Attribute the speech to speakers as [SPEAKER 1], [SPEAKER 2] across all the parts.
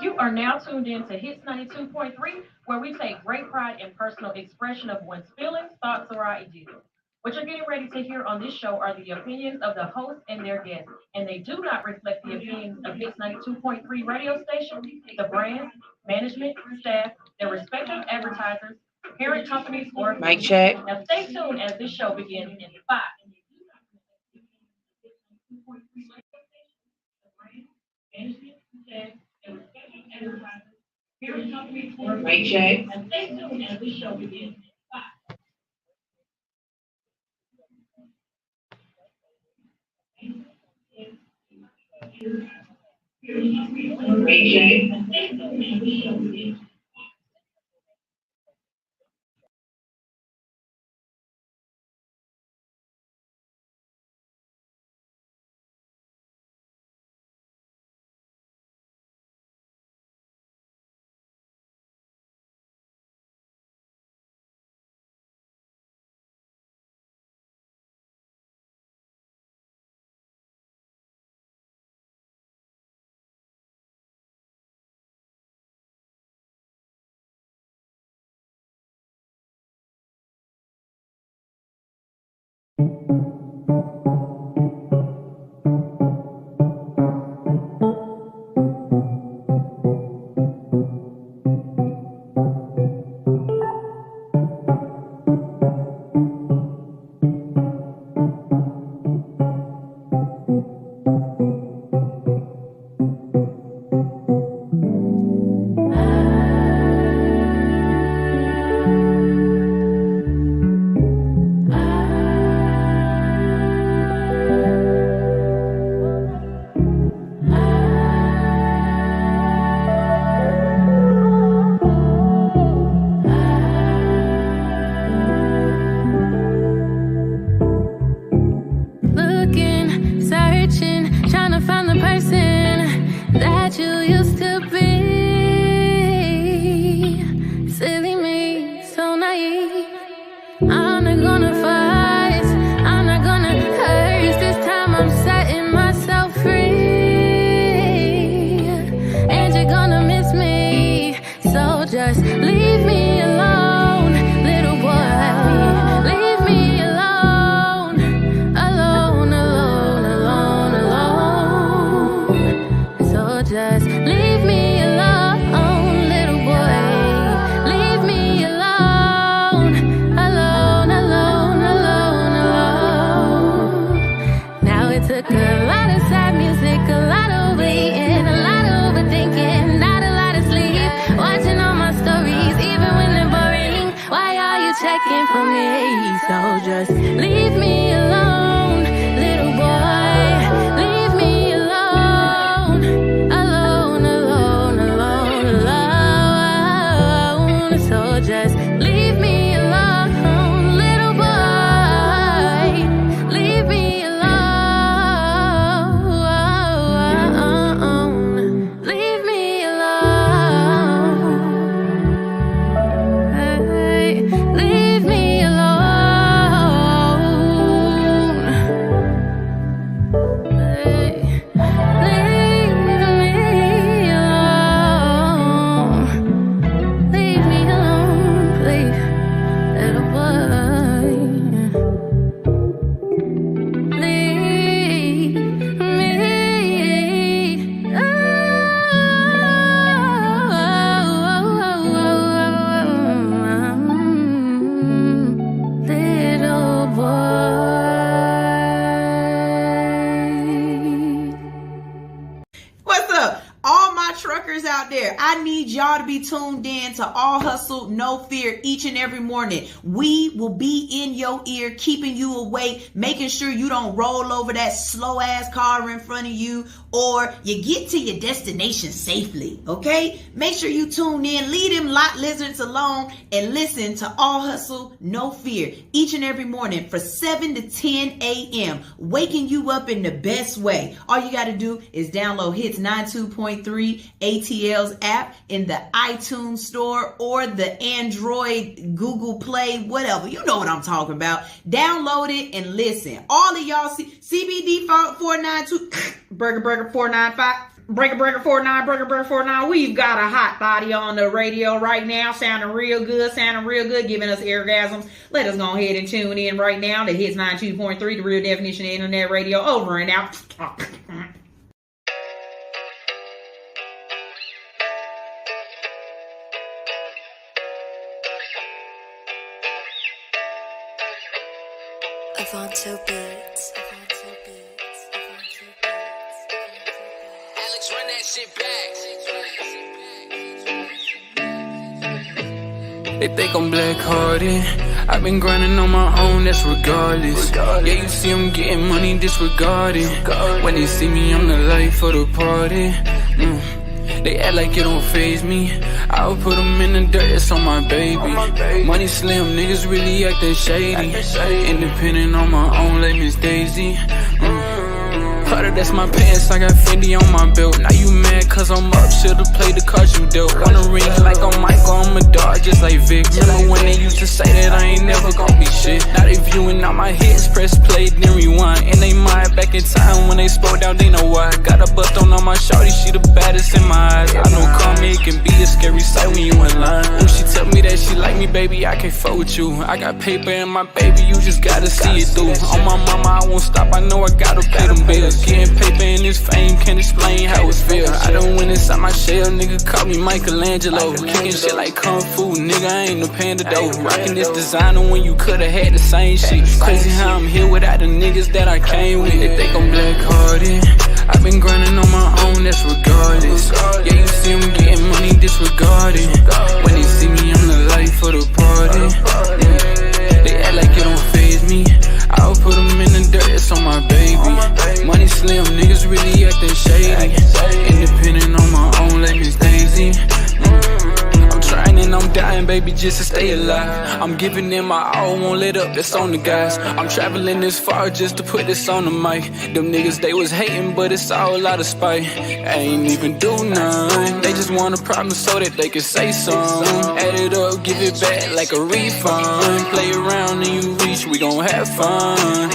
[SPEAKER 1] You are now tuned in to Hits 92.3, where we take great pride in personal expression of one's feelings, thoughts, or ideas. What you're getting ready to hear on this show are the opinions of the host and their guests, and they do not reflect the opinions of Hits 92.3 radio station, the brand, management, staff, their respective advertisers, parent companies, or
[SPEAKER 2] Mic check.
[SPEAKER 1] Now stay tuned as this show begins in 5.
[SPEAKER 2] Mic check.
[SPEAKER 1] And stay tuned as this show begins.
[SPEAKER 2] Mic check.
[SPEAKER 3] Tuned in to All Hustle, No Fear each and every morning. We will be in your ear, keeping you awake, making sure you don't roll over that slow ass car in front of you, or you get to your destination safely. Okay, make sure you tune in, leave them lot lizards alone, and listen to All Hustle, No Fear each and every morning for 7 to 10 a.m. waking you up in the best way. All you got to do is download Hits 92.3 ATL's app in the iTunes store or the Android, Google Play, whatever. You know what I'm talking about. Download it and listen. All of y'all CBD 492 Burger 495. Breaker 49, we've got a hot body on the radio right now, sounding real good, giving us orgasms. Let us go ahead and tune in right now to Hits 92.3, the real definition of internet radio. Over and out.
[SPEAKER 4] Avanto Beats.
[SPEAKER 5] Alix, run that shit back. They think I'm black-hearted. I've been grinding on my own, that's regardless. Yeah, you see I'm getting money, disregarded. When they see me, I'm the life of the party. They act like it don't faze me. I'll put them in the dirt, it's on my baby. Money slim, niggas really acting shady. Independent on my own like Miss Daisy. Prada, that's my pants, I got Fendi on my belt. Now you mad cause I'm up, should've played the cards you dealt. Wanna ring like I'm Michael, I'm a dog just like Vic. Remember when they used to say that I ain't never gon' be shit? Now they viewing all my hits, press play, then rewind. And they mind back in time when they spoke down, they know why. Got a bust on my shorty, she the baddest in my eyes. I know karma, it can be a scary sight when you in line. When she tell me that she like me, baby, I can't fuck with you. I got paper in my baby, you just gotta see it through. On my mama, I won't stop, I know I gotta pay them bills. Getting paper in this fame, can't explain how it feels. I done went inside my shell, nigga call me Michelangelo. Kicking shit like Kung Fu, nigga, I ain't no panda though. Rocking this designer when you coulda had the same shit. Crazy how I'm here without the niggas that I came with. They think I'm black-hearted. I've been grinding on my own, that's regardless. Yeah, you see I'm getting money, disregarded. When they see me, I'm the life of the party. They act like it don't faze me. I'll put them in the dirt, it's on my baby. Money slim, niggas really acting shady. Independent on my own like Miss Daisy. I'm trying and I'm dying, baby, just to stay alive. I'm giving them my all, won't let up, that's on the guys. I'm traveling this far just to put this on the mic. Them niggas, they was hating, but it's all out of spite. I ain't even do none. They just want a problem so that they can say something. Add it up, give it back like a refund. Play around and you reach, we gon' have fun.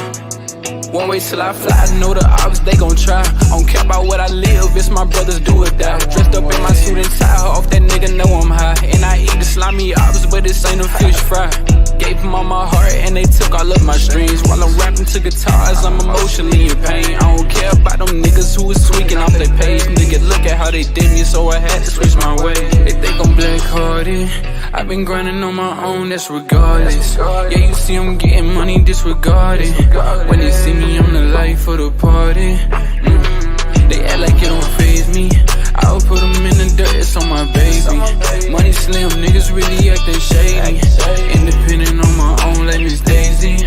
[SPEAKER 5] Won't wait till I fly, know the odds, they gon' try. I don't care about what I live, it's my brothers do or die. Dressed up in my suit and tie, off that nigga know I'm high. And I eat the slimy ops, but this ain't a fish fry. Gave them all my heart and they took all of my strings. While I'm rapping to guitars, I'm emotionally in pain. I don't care about them niggas who was tweaking off their page. Nigga, look at how they did me, so I had to switch my way. They think I'm black-hearted. I've been grinding on my own, that's regardless. Yeah, you see I'm getting money, disregarded. When they see me, I'm the life of the party. They act like it don't faze me. I'll put them in the dirt, it's on my baby. Money slim, niggas really acting shady. Independent on my own like Miss Daisy.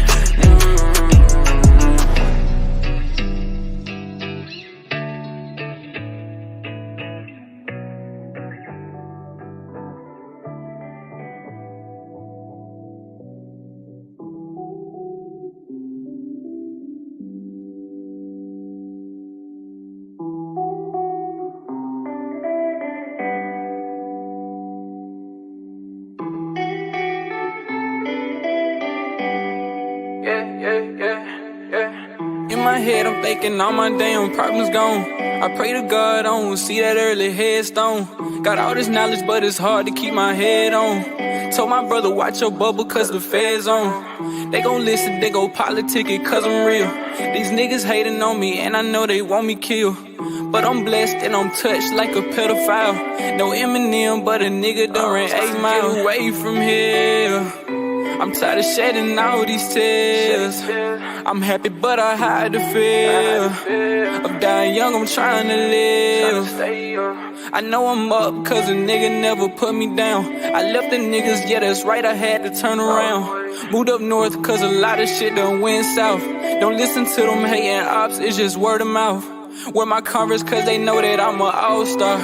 [SPEAKER 5] In my head, I'm thinking all my damn problems gone. I pray to God I don't see that early headstone. Got all this knowledge, but it's hard to keep my head on. Told my brother, watch your bubble, cause the feds on. They gon' listen, they gon' politic it, cause I'm real. These niggas hating on me, and I know they want me killed. But I'm blessed and I'm touched like a pedophile. No Eminem, but a nigga done ran 8 miles away from here. I'm tired of shedding all these tears. I'm happy, but I hide the fear of dying young, I'm trying to live. I know I'm up, cause a nigga never put me down. I left the niggas, yeah, that's right, I had to turn around. Moved up north, cause a lot of shit done went south. Don't listen to them hating ops, it's just word of mouth. Wear my Converse cause they know that I'm an all-star.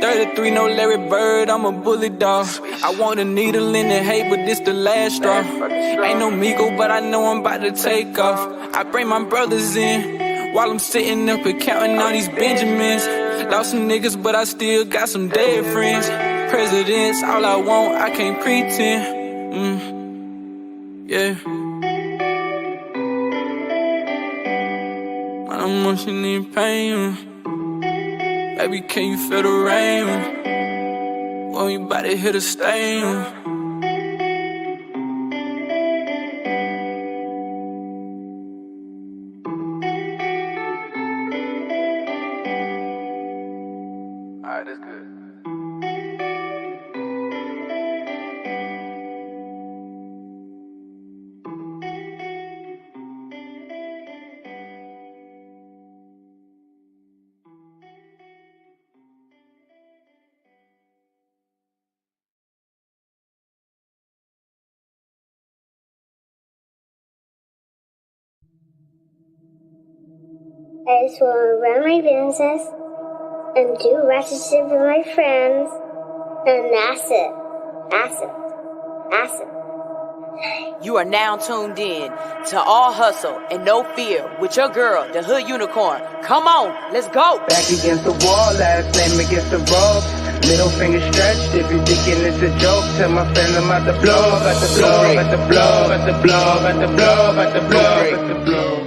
[SPEAKER 5] 33, no Larry Bird, I'm a bully dog. I want a needle in the hay, but this the last straw. Ain't no Migo, but I know I'm about to take off. I bring my brothers in while I'm sitting up and counting all these Benjamins. Lost some niggas, but I still got some dead friends. Presidents, all I want, I can't pretend. Yeah. I'm emotionally in pain. Baby, can you feel the rain? When we bout to hit a stain. Alright, that's good.
[SPEAKER 4] I just want to run my business and do relationship with my friends, and that's it. That's it. That's it.
[SPEAKER 3] You are now tuned in to All Hustle and No Fear with your girl, the Hood Unicorn. Come on, let's go.
[SPEAKER 6] Back against the wall, last name against the ropes. Middle finger stretched if you're thinking it's a joke. Tell my friend I'm at the blow, at the blow, at the blow, at the blow, at the blow, at the blow, at the blow.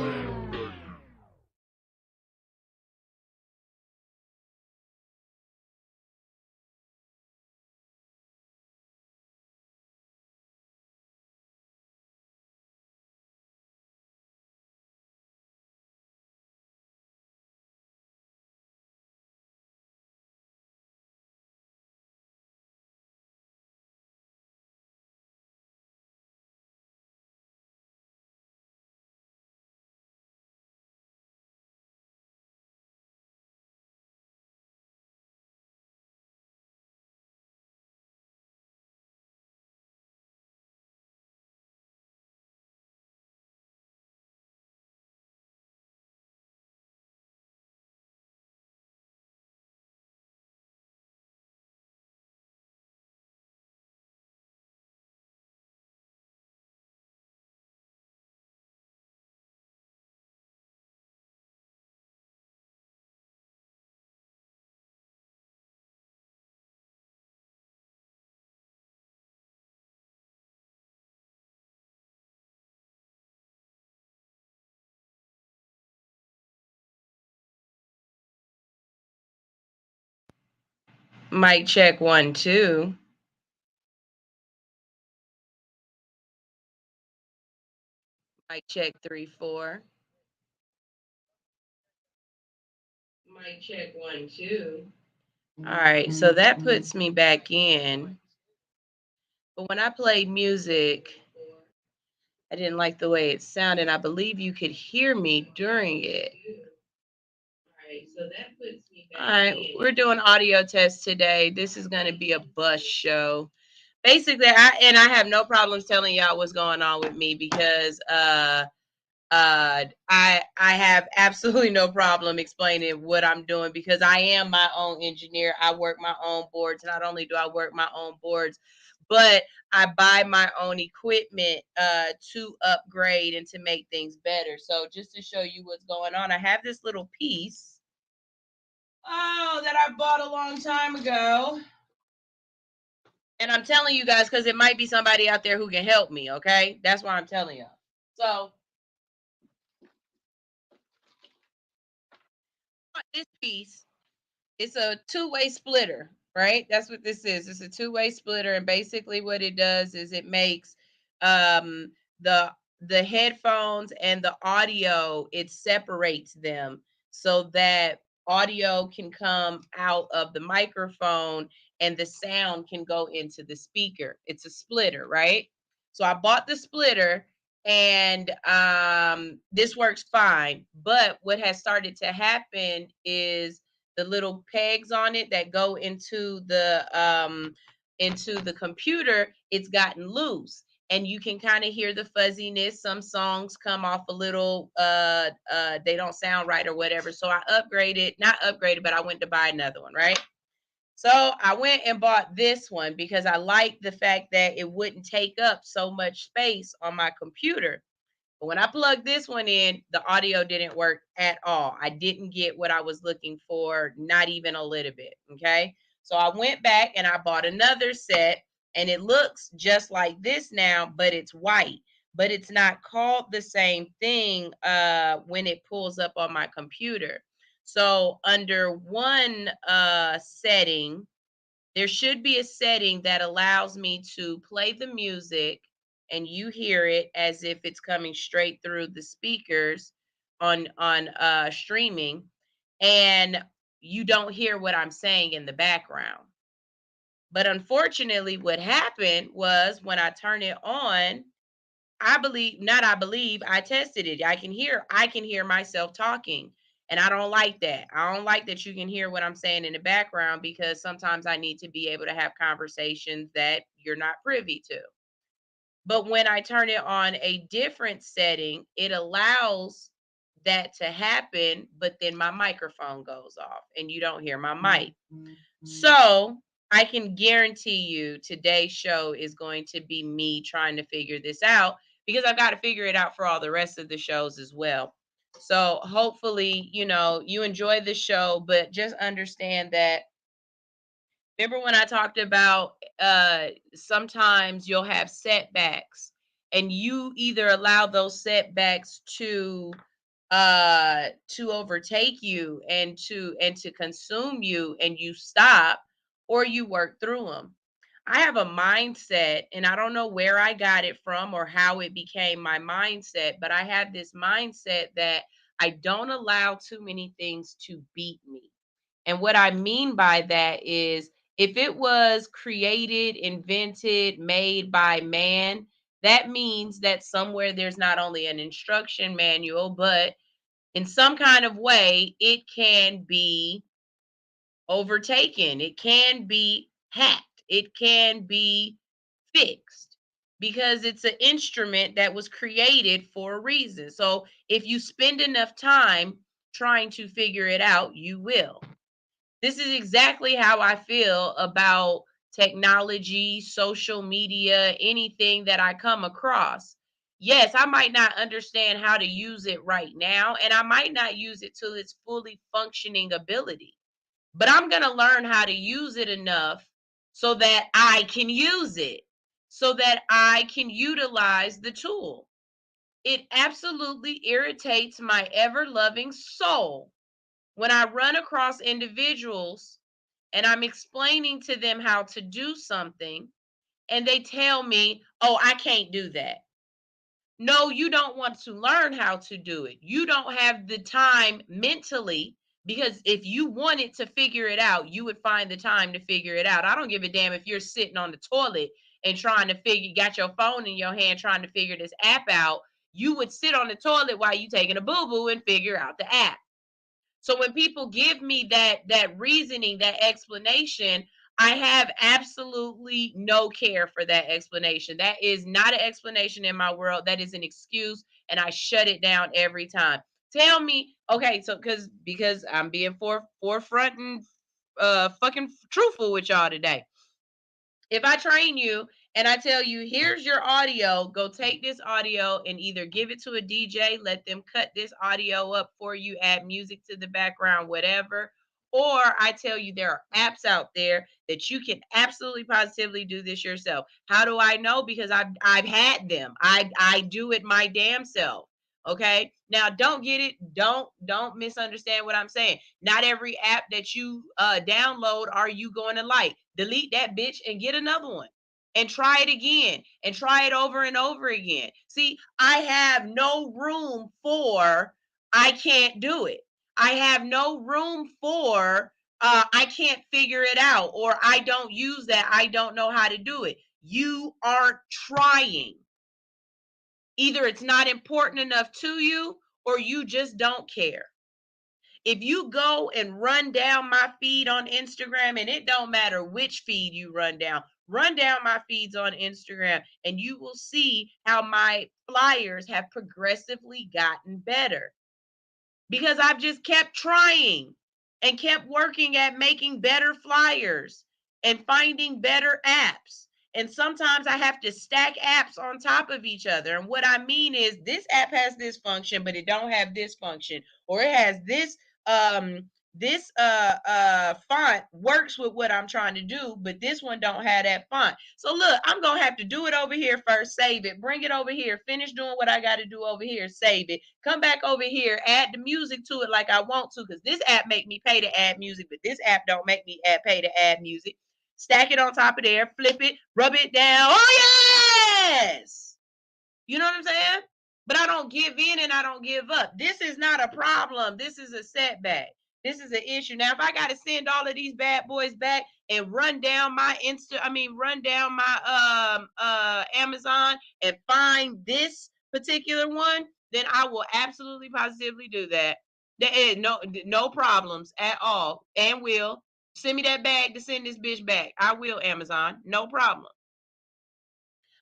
[SPEAKER 7] Mic check 1, 2. Mic check 3, 4. Mic check 1, 2. All right, so that puts me back in. But when I played music, I didn't like the way it sounded. I believe you could hear me during it. All right, we're doing audio tests today. This is going to be a bus show. Basically, I have no problems telling y'all what's going on with me because I have absolutely no problem explaining what I'm doing because I am my own engineer. I work my own boards. Not only do I work my own boards, but I buy my own equipment to upgrade and to make things better. So just to show you what's going on, I have this little piece that I bought a long time ago. And I'm telling you guys because it might be somebody out there who can help me, okay? That's why I'm telling you. So this piece, it's a two-way splitter, right? That's what this is. It's a two-way splitter, and basically what it does is it makes um, the the headphones and the audio, it separates them so that audio can come out of the microphone and the sound can go into the speaker. It's a splitter, right? So I bought the splitter and this works fine. But what has started to happen is the little pegs on it that go into the computer, it's gotten loose. And you can kind of hear the fuzziness. Some songs come off a little, they don't sound right or whatever. So I not upgraded, but I went to buy another one, right? So I went and bought this one because I liked the fact that it wouldn't take up so much space on my computer. But when I plugged this one in, the audio didn't work at all. I didn't get what I was looking for, not even a little bit, okay? So I went back and I bought another set, and it looks just like this now, but it's white. But it's not called the same thing when it pulls up on my computer. So under one setting, there should be a setting that allows me to play the music and you hear it as if it's coming straight through the speakers on streaming, and you don't hear what I'm saying in the background. But unfortunately, what happened was when I turn it on, I tested it. I can hear myself talking. And I don't like that. I don't like that you can hear what I'm saying in the background, because sometimes I need to be able to have conversations that you're not privy to. But when I turn it on a different setting, it allows that to happen, but then my microphone goes off and you don't hear my mic. So I can guarantee you today's show is going to be me trying to figure this out, because I've got to figure it out for all the rest of the shows as well. So hopefully, you enjoy the show, but just understand that, remember when I talked about sometimes you'll have setbacks, and you either allow those setbacks to overtake you and to consume you, and you stop, or you work through them. I have a mindset, and I don't know where I got it from or how it became my mindset, but I have this mindset that I don't allow too many things to beat me. And what I mean by that is, if it was created, invented, made by man, that means that somewhere there's not only an instruction manual, but in some kind of way, it can be overtaken. It can be hacked. It can be fixed, because it's an instrument that was created for a reason. So if you spend enough time trying to figure it out, you will. This is exactly how I feel about technology, social media, anything that I come across. Yes, I might not understand how to use it right now, and I might not use it to its fully functioning ability, but I'm going to learn how to use it enough so that I can use it, so that I can utilize the tool. It absolutely irritates my ever loving soul when I run across individuals and I'm explaining to them how to do something, and they tell me, oh, I can't do that. No, you don't want to learn how to do it. You don't have the time mentally, because if you wanted to figure it out, you would find the time to figure it out. I don't give a damn if you're sitting on the toilet and trying to got your phone in your hand trying to figure this app out. You would sit on the toilet while you taking a boo-boo and figure out the app. So when people give me that reasoning, that explanation, I have absolutely no care for that explanation. That is not an explanation in my world. That is an excuse, and I shut it down every time. Tell me, okay, so because I'm being forefront and fucking truthful with y'all today. If I train you and I tell you, here's your audio, go take this audio and either give it to a DJ, let them cut this audio up for you, add music to the background, whatever. Or I tell you, there are apps out there that you can absolutely positively do this yourself. How do I know? Because I've had them. I do it my damn self. Okay. Now don't get it. Don't misunderstand what I'm saying. Not every app that you download are you going to like. Delete that bitch and get another one. And try it again and try it over and over again. See, I have no room for I can't do it. I have no room for I can't figure it out, or I don't use that. I don't know how to do it. You aren't trying. Either it's not important enough to you, or you just don't care. If you go and run down my feed on Instagram, and it don't matter which feed you run down my feeds on Instagram, and you will see how my flyers have progressively gotten better, because I've just kept trying and kept working at making better flyers and finding better apps. And sometimes I have to stack apps on top of each other. And what I mean is, this app has this function, but it don't have this function, or it has this this font works with what I'm trying to do, but this one don't have that font. So look, I'm gonna have to do it over here first, save it, bring it over here, finish doing what I got to do over here, save it, come back over here, add the music to it like I want to, because this app make me pay to add music, but this app don't make me pay to add music. Stack it on top of there, flip it, rub it down. Oh yes, you know what I'm saying? But I don't give in and I don't give up. This is not a problem. This is a setback. This is an issue. Now, if I got to send all of these bad boys back and run down my Amazon and find this particular one, then I will absolutely positively do that. There is no problems at all, and will send me that bag to send this bitch back. I will, Amazon, no problem.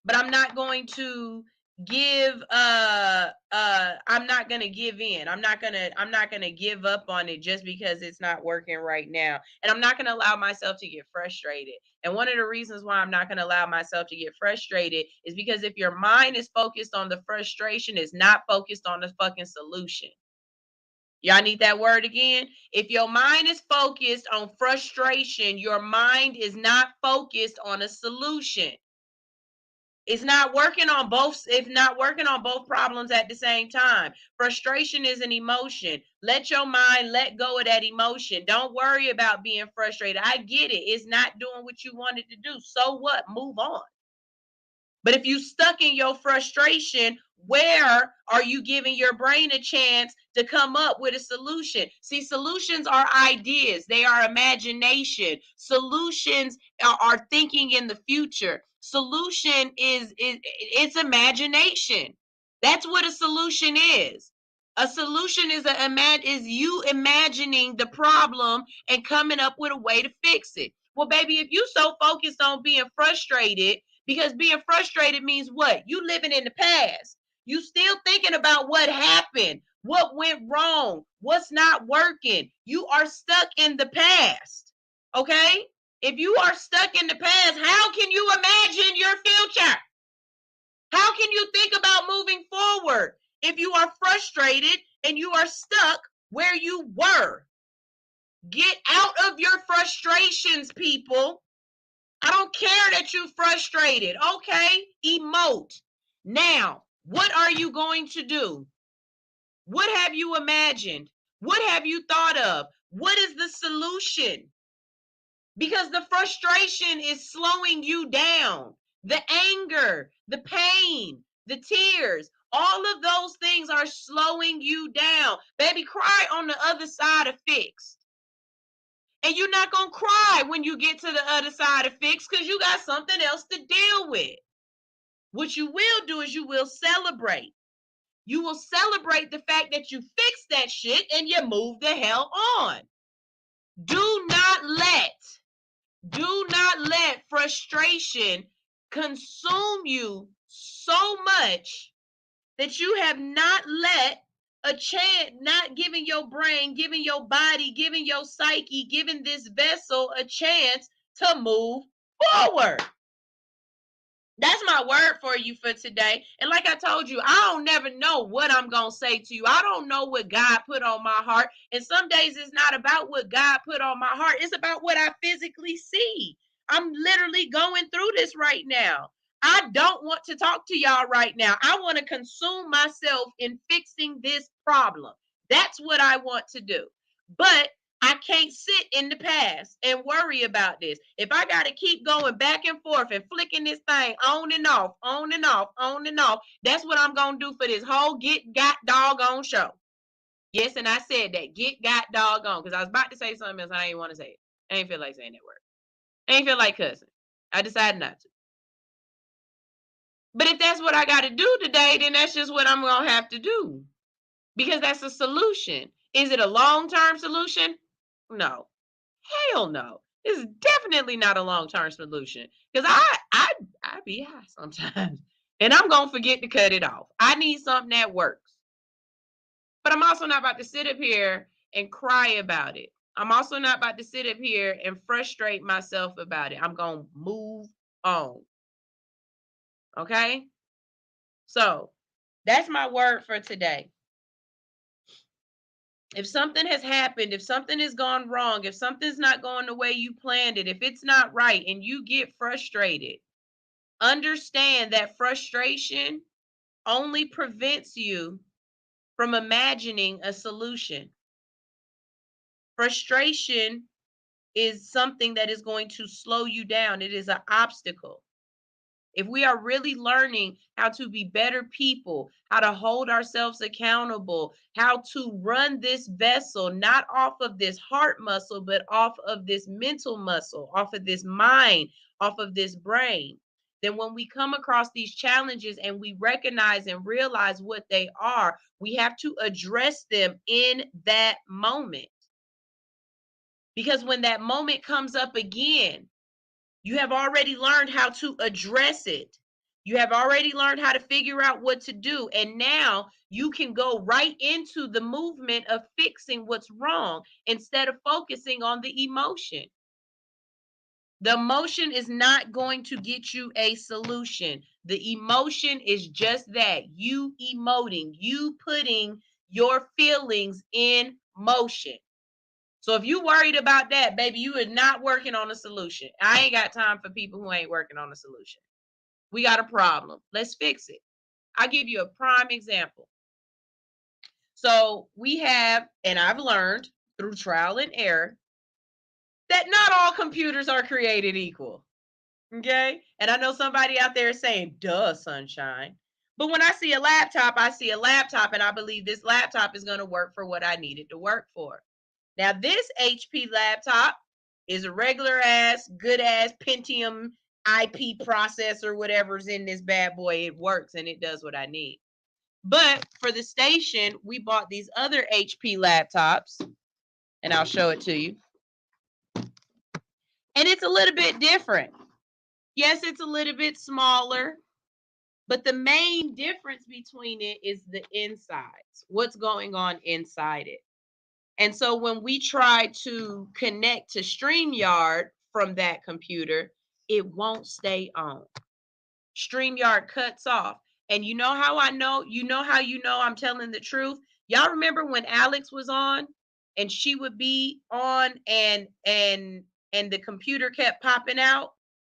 [SPEAKER 7] But I'm not going to give I'm not going to give in. I'm not going to give up on it just because it's not working right now. And I'm not going to allow myself to get frustrated. And one of the reasons why I'm not going to allow myself to get frustrated is because if your mind is focused on the frustration, it's not focused on the fucking solution. Y'all need that word again? If your mind is focused on frustration, your mind is not focused on a solution. It's not working on both. It's not working on both problems at the same time. Frustration is an emotion. Let your mind let go of that emotion. Don't worry about being frustrated. I get it. It's not doing what you wanted to do. So what? Move on. But if you stuck in your frustration, where are you giving your brain a chance to come up with a solution? See, solutions are ideas. They are imagination. Solutions are thinking in the future. Solution is it's imagination. That's what a solution is. A solution is you imagining the problem and coming up with a way to fix it. Well, baby, if you so focused on being frustrated, because being frustrated means what? You living in the past. You still thinking about what happened, what went wrong, what's not working. You are stuck in the past. Okay? If you are stuck in the past, how can you imagine your future? How can you think about moving forward if you are frustrated and you are stuck where you were? Get out of your frustrations, people. I don't care that you're frustrated. Okay, emote. Now, what are you going to do? What have you imagined? What have you thought of? What is the solution? Because the frustration is slowing you down. The anger, the pain, the tears, all of those things are slowing you down. Baby, cry on the other side of fixed. And you're not going to cry when you get to the other side of fix because you got something else to deal with. What you will do is you will celebrate. You will celebrate the fact that you fixed that shit and you move the hell on. Do not let frustration consume you so much that you have not let a chance, not giving your brain, giving your body, giving your psyche, giving this vessel a chance to move forward. That's my word for you for today. And like I told you, I don't never know what I'm going to say to you. I don't know what God put on my heart. And some days it's not about what God put on my heart. It's about what I physically see. I'm literally going through this right now. I don't want to talk to y'all right now. I want to consume myself in fixing this problem. That's what I want to do. But I can't sit in the past and worry about this. If I got to keep going back and forth and flicking this thing on and off, on and off, on and off, that's what I'm going to do for this whole get got doggone show. Yes, and I said that, get got doggone, because I was about to say something else. I didn't want to say it. I ain't feel like saying that word. I ain't feel like cussing. I decided not to. But if that's what I got to do today, then that's just what I'm going to have to do. Because that's a solution. Is it a long-term solution? No. Hell no. This is definitely not a long-term solution. Because I be high sometimes. And I'm going to forget to cut it off. I need something that works. But I'm also not about to sit up here and cry about it. I'm also not about to sit up here and frustrate myself about it. I'm going to move on. Okay? So, that's my word for today. If something has happened, if something has gone wrong, if something's not going the way you planned it, if it's not right and you get frustrated, understand that frustration only prevents you from imagining a solution. Frustration is something that is going to slow you down. It is an obstacle. If we are really learning how to be better people, how to hold ourselves accountable, how to run this vessel, not off of this heart muscle, but off of this mental muscle, off of this mind, off of this brain, then when we come across these challenges and we recognize and realize what they are, we have to address them in that moment. Because when that moment comes up again, you have already learned how to address it. You have already learned how to figure out what to do. And now you can go right into the movement of fixing what's wrong instead of focusing on the emotion. The emotion is not going to get you a solution. The emotion is just that, you emoting, you putting your feelings in motion. So if you worried about that, baby, you are not working on a solution. I ain't got time for people who ain't working on a solution. We got a problem. Let's fix it. I'll give you a prime example. So we have, and I've learned through trial and error, that not all computers are created equal. Okay? And I know somebody out there is saying, duh, sunshine. But when I see a laptop, I see a laptop, and I believe this laptop is going to work for what I need it to work for. Now, this HP laptop is a regular ass, good ass Pentium IP processor, whatever's in this bad boy. It works and it does what I need. But for the station, we bought these other HP laptops, and I'll show it to you. And it's a little bit different. Yes, it's a little bit smaller, but the main difference between it is the insides, what's going on inside it. And so when we try to connect to StreamYard from that computer, it won't stay on. StreamYard cuts off. And you know how I know? You know how you know I'm telling the truth? Y'all remember when Alix was on and she would be on and the computer kept popping out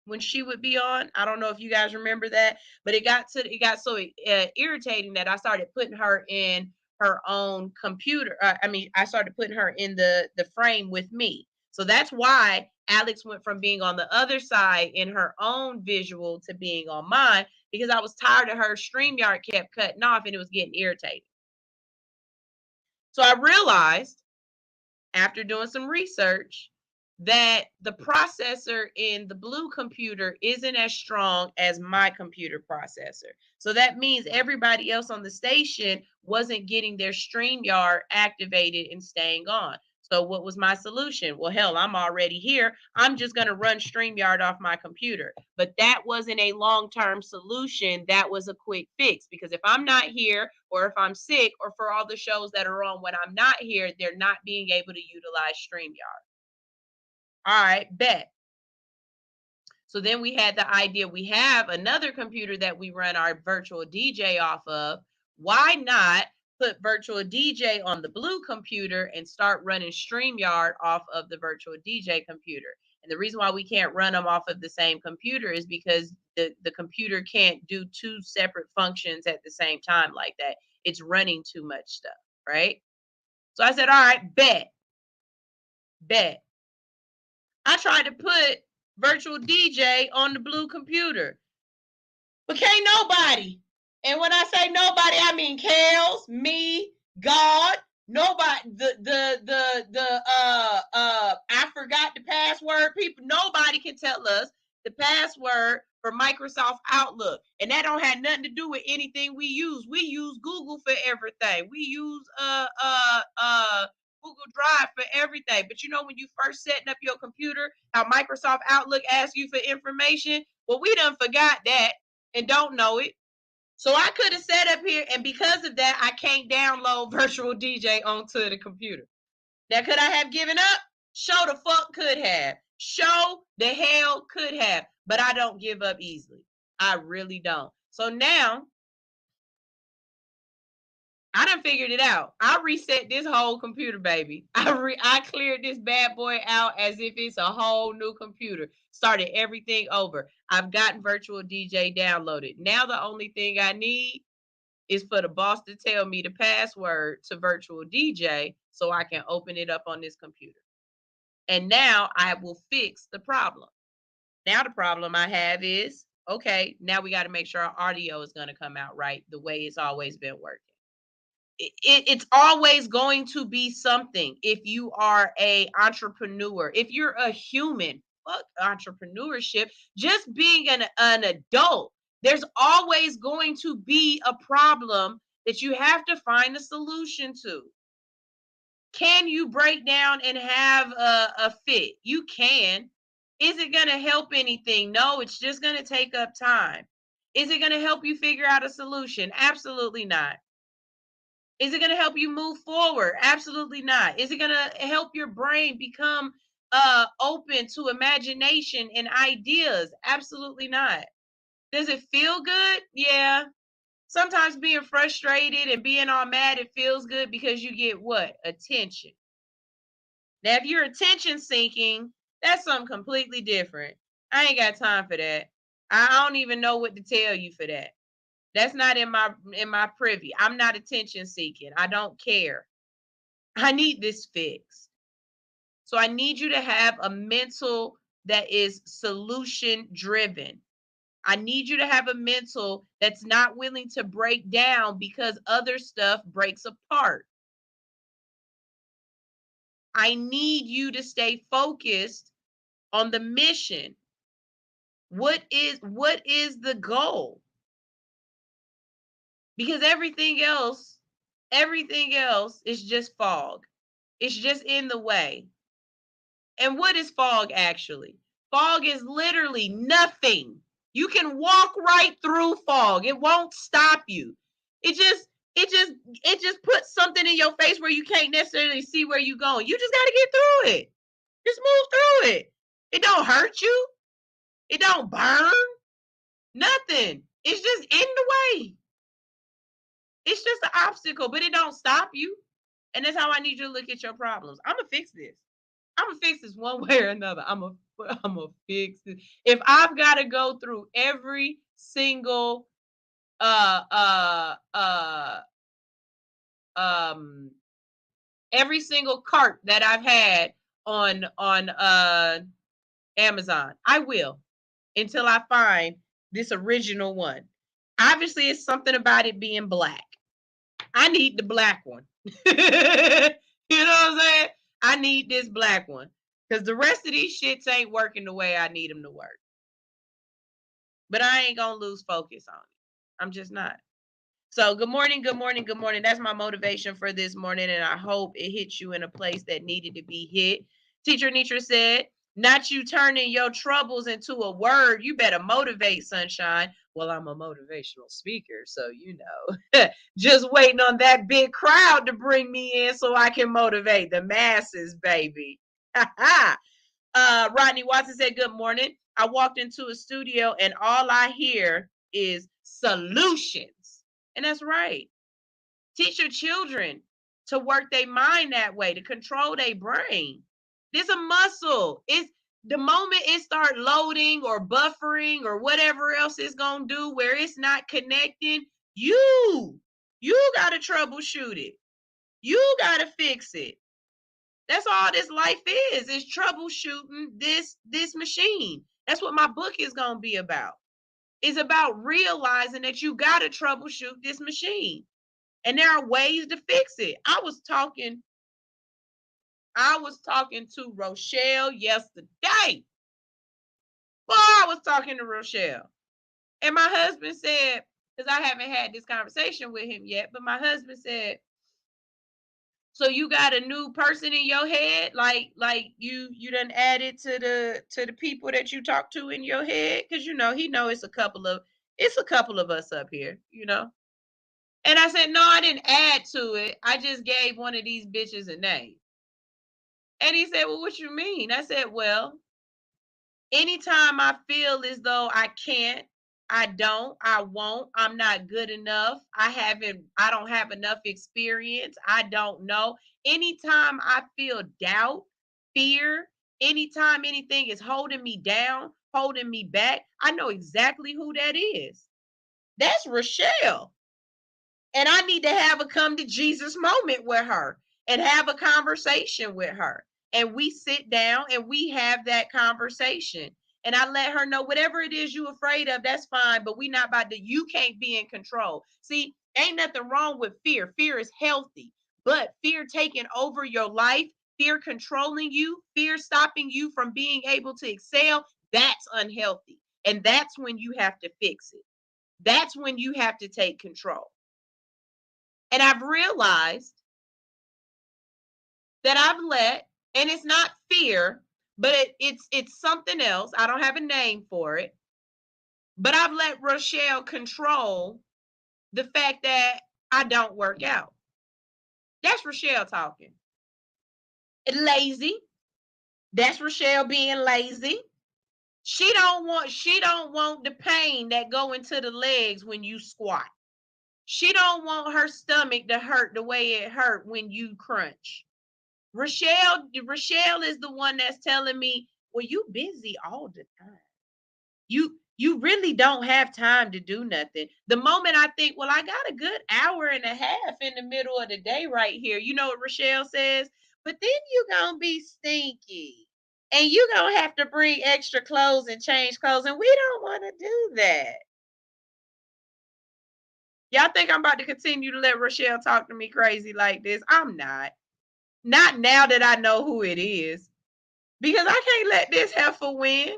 [SPEAKER 7] when she would be on? I don't know if you guys remember that, but it got so irritating that I started putting her in her own computer. I started putting her in the frame with me. So that's why Alix went from being on the other side in her own visual to being on mine, because I was tired of her. StreamYard kept cutting off and it was getting irritating. So I realized after doing some research that the processor in the blue computer isn't as strong as my computer processor. So that means everybody else on the station wasn't getting their StreamYard activated and staying on. So what was my solution? Well, hell, I'm already here. I'm just going to run StreamYard off my computer. But that wasn't a long-term solution. That was a quick fix, because if I'm not here, or if I'm sick, or for all the shows that are on when I'm not here, they're not being able to utilize StreamYard. All right, bet. So then we had the idea, we have another computer that we run our virtual DJ off of. Why not put virtual DJ on the blue computer and start running StreamYard off of the virtual DJ computer? And the reason why we can't run them off of the same computer is because the computer can't do two separate functions at the same time like that. It's running too much stuff, right? So I said, all right, bet. I tried to put virtual DJ on the blue computer, but can't nobody. And when I say nobody, I mean Kels, me, God, nobody. I forgot the password. People, nobody can tell us the password for Microsoft Outlook, and that don't have nothing to do with anything we use. We use Google for everything. We use Google Drive for everything. But you know, when you first setting up your computer, how Microsoft Outlook asks you for information? Well, we done forgot that and don't know it. So I could have set up here, and because of that, I can't download virtual DJ onto the computer. Now, could I have given up? Show the fuck could have. Show the hell could have. But I don't give up easily. I really don't. So now I done figured it out. I reset this whole computer, baby. I cleared this bad boy out as if it's a whole new computer. Started everything over. I've gotten Virtual DJ downloaded. Now the only thing I need is for the boss to tell me the password to Virtual DJ so I can open it up on this computer. And now I will fix the problem. Now the problem I have is, okay, now we got to make sure our audio is going to come out right the way it's always been working. It's always going to be something. If you are a entrepreneur, if you're a human, fuck entrepreneurship, just being an adult, there's always going to be a problem that you have to find a solution to. Can you break down and have a fit? You can. Is it going to help anything? No, it's just going to take up time. Is it going to help you figure out a solution? Absolutely not. Is it going to help you move forward? Absolutely not. Is it going to help your brain become open to imagination and ideas? Absolutely not. Does it feel good? Yeah. Sometimes being frustrated and being all mad, it feels good because you get what? Attention. Now, if you're attention seeking, that's something completely different. I ain't got time for that. I don't even know what to tell you for that. That's not in my privy. I'm not attention seeking. I don't care. I need this fixed. So I need you to have a mental that is solution driven. I need you to have a mental that's not willing to break down because other stuff breaks apart. I need you to stay focused on the mission. What is the goal? Because everything else is just fog. It's just in the way. And what is fog actually? Fog is literally nothing. You can walk right through fog. It won't stop you. It just puts something in your face where you can't necessarily see where you're going. You just got to get through it. Just move through it. It don't hurt you. It don't burn. Nothing. It's just in the way. It's just an obstacle, but it don't stop you. And that's how I need you to look at your problems. I'm going to fix this. I'm going to fix this one way or another. I'm going to fix this. If I've got to go through every single every single cart that I've had on Amazon, I will, until I find this original one. Obviously, it's something about it being black. I need the black one. You know what I'm saying? I need this black one because the rest of these shits ain't working the way I need them to work. But I ain't going to lose focus on it. I'm just not. So good morning, good morning, good morning. That's my motivation for this morning, and I hope it hits you in a place that needed to be hit. Teacher Nitra said, not you turning your troubles into a word. You better motivate, sunshine. Well, I'm a motivational speaker, so you know. Just waiting on that big crowd to bring me in so I can motivate the masses, baby. Rodney Watson said, good morning. I walked into a studio and all I hear is solutions. And that's right. Teach your children to work their mind that way, to control their brain. There's a muscle. It's the moment it start loading or buffering or whatever else it's going to do where it's not connecting, you got to troubleshoot it. You got to fix it. That's all this life is troubleshooting this machine. That's what my book is going to be about. It's about realizing that you got to troubleshoot this machine. And there are ways to fix it. I was talking to Rochelle yesterday. Boy, I was talking to Rochelle. And my husband said, because I haven't had this conversation with him yet, but my husband said, so you got a new person in your head, like you done added to the people that you talk to in your head, because you know it's a couple of us up here, you know. And I said, no, I didn't add to it. I just gave one of these bitches a name. And he said, well, what you mean? I said, well, anytime I feel as though I can't, I don't, I won't, I'm not good enough. I don't have enough experience. I don't know. Anytime I feel doubt, fear, anytime anything is holding me down, holding me back, I know exactly who that is. That's Rochelle. And I need to have a come to Jesus moment with her and have a conversation with her. And we sit down and we have that conversation. And I let her know whatever it is you're afraid of, that's fine. But we not about to, you can't be in control. See, ain't nothing wrong with fear. Fear is healthy. But fear taking over your life, fear controlling you, fear stopping you from being able to excel, that's unhealthy. And that's when you have to fix it. That's when you have to take control. And I've realized that I've let, and it's not fear, but it's something else. I don't have a name for it. But I've let Rochelle control the fact that I don't work out. That's Rochelle talking. Lazy. That's Rochelle being lazy. She don't want the pain that go into the legs when you squat. She don't want her stomach to hurt the way it hurt when you crunch. Rochelle is the one that's telling me, well, you busy all the time. You really don't have time to do nothing. The moment I think, well, I got a good hour and a half in the middle of the day right here. You know what Rochelle says? But then you gonna be stinky. And you gonna have to bring extra clothes and change clothes. And we don't want to do that. Y'all think I'm about to continue to let Rochelle talk to me crazy like this? I'm not. Not now that I know who it is. Because I can't let this heifer win.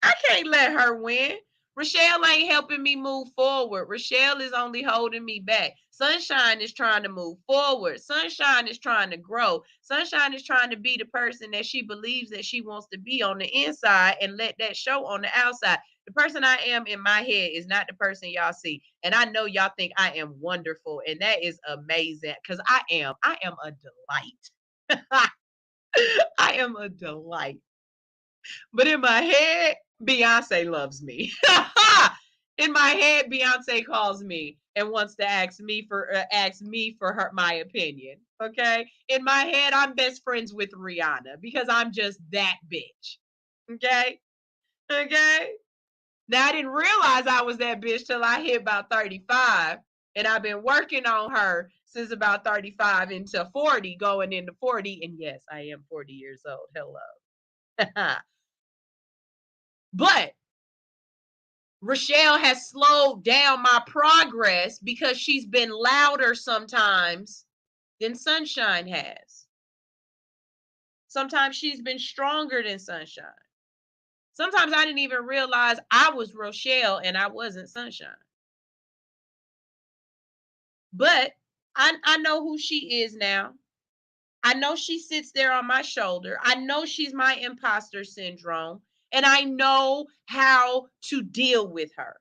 [SPEAKER 7] I can't let her win. Rochelle ain't helping me move forward. Rochelle is only holding me back. Sunshine is trying to move forward. Sunshine is trying to grow. Sunshine is trying to be the person that she believes that she wants to be on the inside and let that show on the outside. The person I am in my head is not the person y'all see. And I know y'all think I am wonderful. And that is amazing because I am a delight. I am a delight. But in my head, Beyonce loves me. In my head, Beyonce calls me and wants to ask me for my opinion. Okay. In my head, I'm best friends with Rihanna because I'm just that bitch. Okay. Okay. Now I didn't realize I was that bitch till I hit about 35. And I've been working on her since about 35 into 40, going into 40. And yes, I am 40 years old. Hello. But Rochelle has slowed down my progress because she's been louder sometimes than Sunshine has. Sometimes she's been stronger than Sunshine. Sometimes I didn't even realize I was Rochelle and I wasn't Sunshine. But I know who she is now. I know she sits there on my shoulder. I know she's my imposter syndrome. And I know how to deal with her.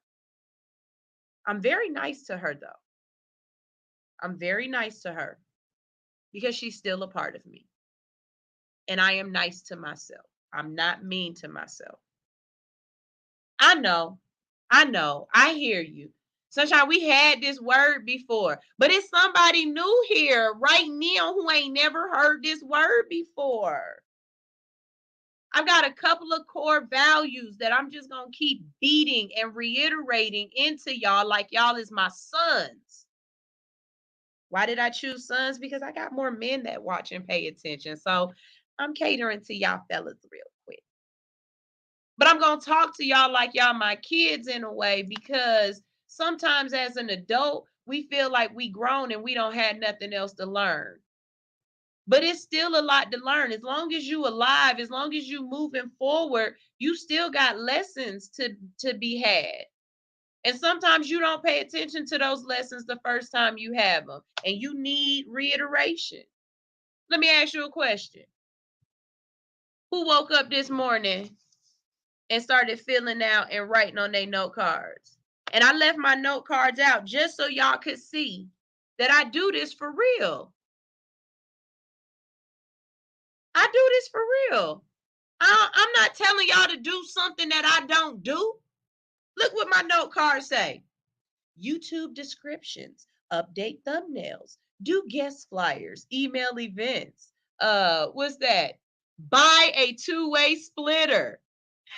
[SPEAKER 7] I'm very nice to her, though. I'm very nice to her because she's still a part of me. And I am nice to myself. I'm not mean to myself. I know. I hear you. Sunshine, we had this word before, but it's somebody new here right now who ain't never heard this word before. I've got a couple of core values that I'm just going to keep beating and reiterating into y'all like y'all is my sons. Why did I choose sons? Because I got more men that watch and pay attention. So I'm catering to y'all fellas real quick. But I'm going to talk to y'all like y'all my kids in a way because sometimes as an adult, we feel like we grown and we don't have nothing else to learn. But it's still a lot to learn. As long as you alive, as long as you moving forward, you still got lessons to be had. And sometimes you don't pay attention to those lessons the first time you have them. And you need reiteration. Let me ask you a question. Who woke up this morning and started filling out and writing on their note cards? And I left my note cards out just so y'all could see that I do this for real. I do this for real. I'm not telling y'all to do something that I don't do. Look what my note card say. YouTube descriptions, update thumbnails, do guest flyers, email events. What's that? Buy a two-way splitter.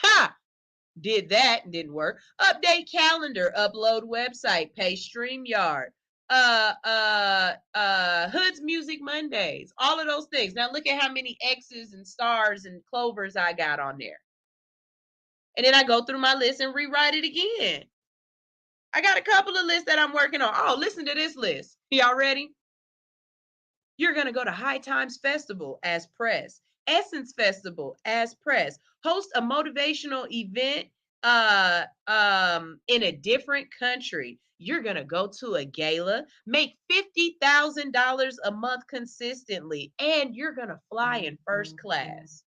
[SPEAKER 7] Ha! Did that and didn't work. Update calendar, upload website, pay StreamYard. Hood's Music Mondays, all of those things. Now look at how many X's and stars and clovers I got on there. And then I go through my list and rewrite it again. I got a couple of lists that I'm working on. Oh, listen to this list. Y'all ready? You're going to go to High Times Festival as press, Essence Festival as press, host a motivational event in a different country. You're going to go to a gala, make $50,000 a month consistently, and you're going to fly in first class.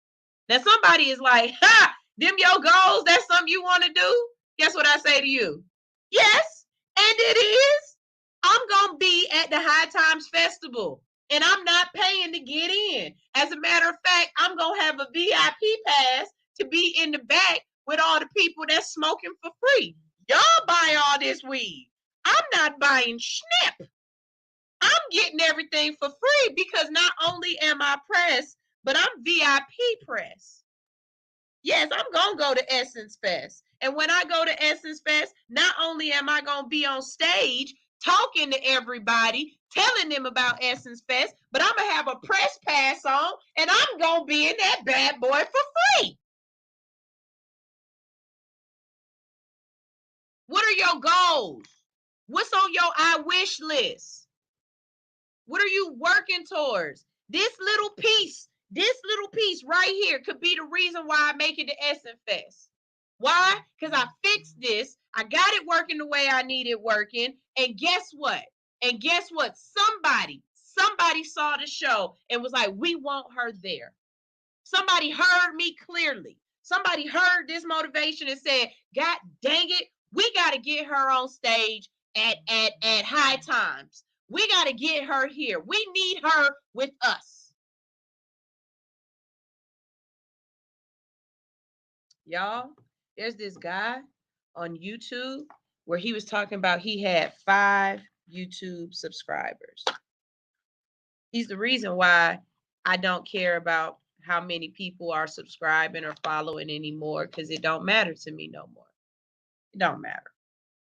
[SPEAKER 7] Now, somebody is like, ha, them your goals? That's something you want to do? Guess what I say to you? Yes, and it is. I'm going to be at the High Times Festival, and I'm not paying to get in. As a matter of fact, I'm going to have a VIP pass to be in the back with all the people that's smoking for free. Y'all buy all this weed. I'm not buying snip. I'm getting everything for free because not only am I press, but I'm VIP press. Yes, I'm going to go to Essence Fest. And when I go to Essence Fest, not only am I going to be on stage talking to everybody, telling them about Essence Fest, but I'm going to have a press pass on, and I'm going to be in that bad boy for free. What are your goals? What's on your I wish list? What are you working towards? This little piece right here could be the reason why I make it to Essence Fest. Why? Because I fixed this. I got it working the way I need it working. And guess what? Somebody saw the show and was like, we want her there. Somebody heard me clearly. Somebody heard this motivation and said, God dang it, we got to get her on stage at High Times. We got to get her here. We need her with us. Y'all, there's this guy on YouTube where he was talking about he had 5 YouTube subscribers. He's the reason why I don't care about how many people are subscribing or following anymore, because it don't matter to me no more. It don't matter.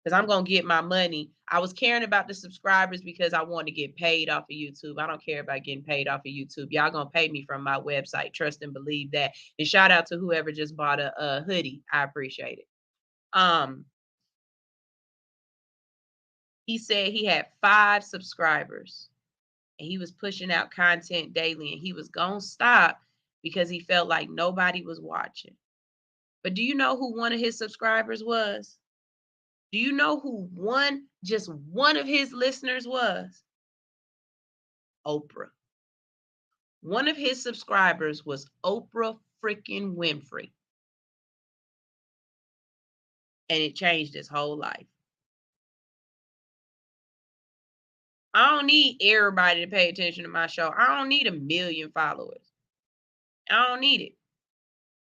[SPEAKER 7] Because I'm going to get my money. I was caring about the subscribers because I want to get paid off of YouTube. I don't care about getting paid off of YouTube. Y'all going to pay me from my website. Trust and believe that. And shout out to whoever just bought a hoodie. I appreciate it. He said he had 5 subscribers and he was pushing out content daily, and he was going to stop because he felt like nobody was watching. But do you know who one of his subscribers was? Do you know who just one of his listeners was? Oprah. One of his subscribers was Oprah freaking Winfrey. And it changed his whole life. I don't need everybody to pay attention to my show. I don't need 1 million followers. I don't need it.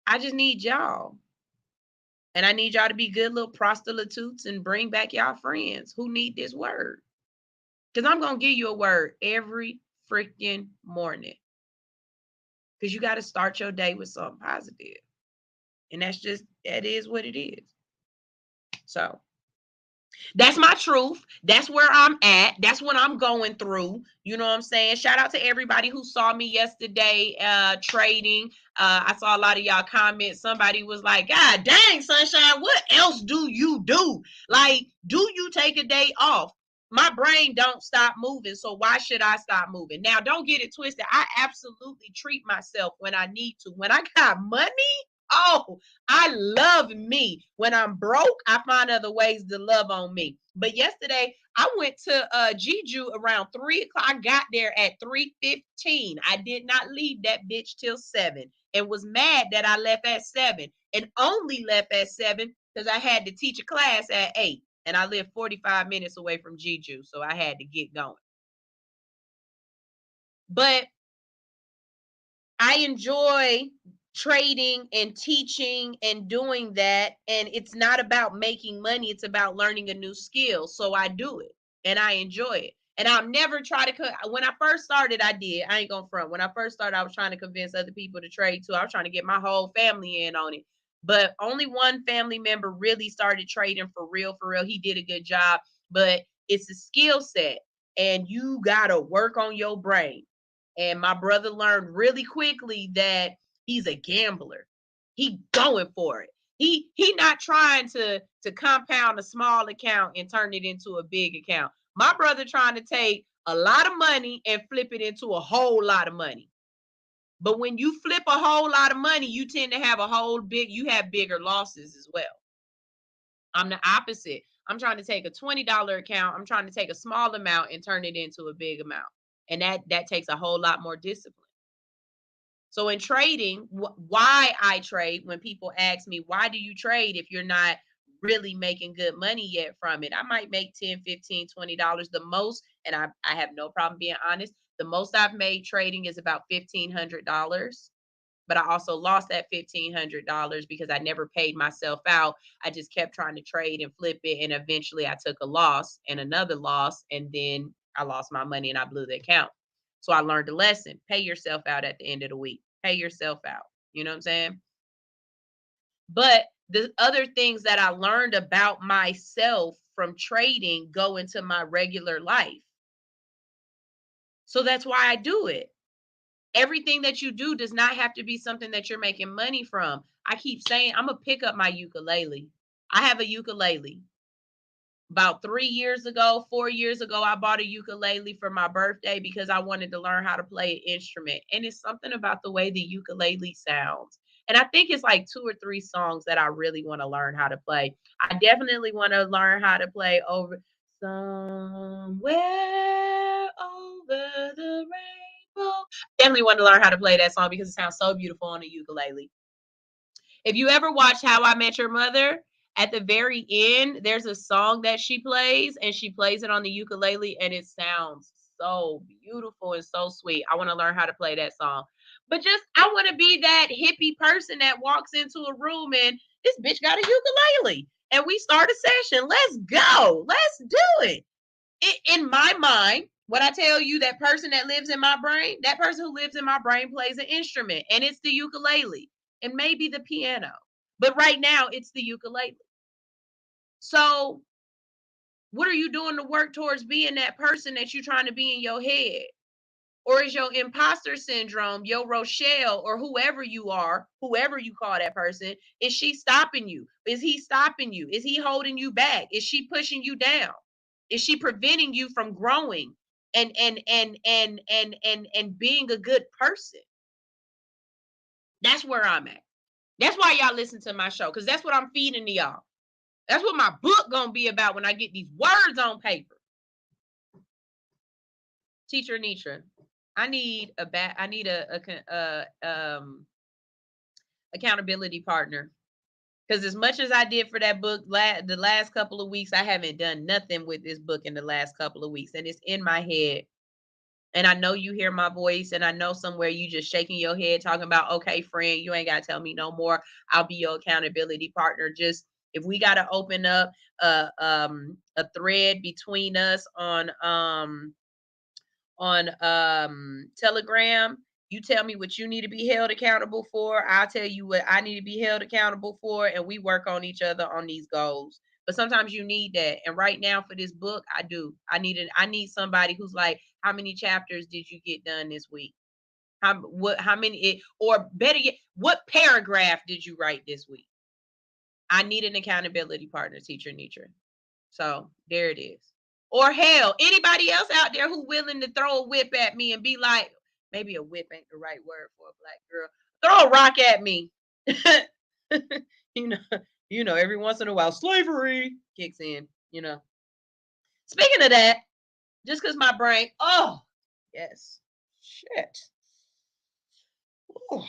[SPEAKER 7] I just need y'all. And I need y'all to be good little prostitutes and bring back y'all friends who need this word. Because I'm going to give you a word every freaking morning. Because you got to start your day with something positive. And that is what it is. So that's my truth. That's where I'm at. That's what I'm going through. You know what I'm saying? Shout out to everybody who saw me yesterday trading. I saw a lot of y'all comments. Somebody was like, God dang, Sunshine, what else do you do? Like, do you take a day off? My brain don't stop moving, so why should I stop moving? Now, don't get it twisted. I absolutely treat myself when I need to. When I got money, oh, I love me. When I'm broke, I find other ways to love on me. But yesterday, I went to Jeju around 3 o'clock. I got there at 3:15. I did not leave that bitch till 7 and was mad that I left at 7 and only left at 7 because I had to teach a class at 8. And I live 45 minutes away from Jeju, so I had to get going. But I enjoy trading and teaching and doing that. And it's not about making money. It's about learning a new skill. So I do it and I enjoy it. And I'll never try to, when I first started, I did. I ain't gonna front. When I first started, I was trying to convince other people to trade too. I was trying to get my whole family in on it. But only one family member really started trading for real, for real. He did a good job, but it's a skill set and you gotta work on your brain. And my brother learned really quickly that he's a gambler. He going for it. He not trying to compound a small account and turn it into a big account. My brother trying to take a lot of money and flip it into a whole lot of money. But when you flip a whole lot of money, you tend to have you have bigger losses as well. I'm the opposite. I'm trying to take a $20 account. I'm trying to take a small amount and turn it into a big amount. And that takes a whole lot more discipline. So in trading, why I trade, when people ask me, why do you trade if you're not really making good money yet from it? I might make $10, $15, $20 the most. And I have no problem being honest. The most I've made trading is about $1,500. But I also lost that $1,500 because I never paid myself out. I just kept trying to trade and flip it. And eventually I took a loss and another loss. And then I lost my money and I blew the account. So I learned a lesson. Pay yourself out at the end of the week. Pay yourself out. You know what I'm saying? But the other things that I learned about myself from trading go into my regular life. So that's why I do it. Everything that you do does not have to be something that you're making money from. I keep saying I'm going to pick up my ukulele. I have a ukulele. About 4 years ago, I bought a ukulele for my birthday because I wanted to learn how to play an instrument. And it's something about the way the ukulele sounds. And I think it's like 2 or 3 songs that I really want to learn how to play. I definitely want to learn how to play Over Somewhere Over the Rainbow. Definitely want to learn how to play that song because it sounds so beautiful on a ukulele. If you ever watch How I Met Your Mother, at the very end, there's a song that she plays, and she plays it on the ukulele, and it sounds so beautiful and so sweet. I want to learn how to play that song. But I want to be that hippie person that walks into a room and this bitch got a ukulele, and we start a session. Let's go. Let's do it. In my mind, what I tell you, that person that lives in my brain, that person who lives in my brain plays an instrument, and it's the ukulele and maybe the piano. But right now, it's the ukulele. So what are you doing to work towards being that person that you're trying to be in your head? Or is your imposter syndrome, your Rochelle, or whoever you are, whoever you call that person, is she stopping you? Is he stopping you? Is he holding you back? Is she pushing you down? Is she preventing you from growing and being a good person? That's where I'm at. That's why y'all listen to my show, because that's what I'm feeding to y'all. That's what my book gonna be about when I get these words on paper. Teacher Nitra, I need a accountability partner, because as much as I did for that book the last couple of weeks, I haven't done nothing with this book in the last couple of weeks, and it's in my head. And I know you hear my voice, and I know somewhere you just shaking your head talking about, okay, friend, you ain't got to tell me no more. I'll be your accountability partner. Just if we got to open up a thread between us on Telegram, you tell me what you need to be held accountable for. I'll tell you what I need to be held accountable for, and we work on each other on these goals. But sometimes you need that. And right now for this book, I do. I need somebody who's like, how many chapters did you get done this week? How many, or better yet, what paragraph did you write this week? I need an accountability partner, Teacher Nitra. So there it is. Or hell, anybody else out there who willing to throw a whip at me and be like, maybe a whip ain't the right word for a black girl. Throw a rock at me. you know, every once in a while, slavery kicks in, Speaking of that, just because my brain, oh, yes, shit. Ooh,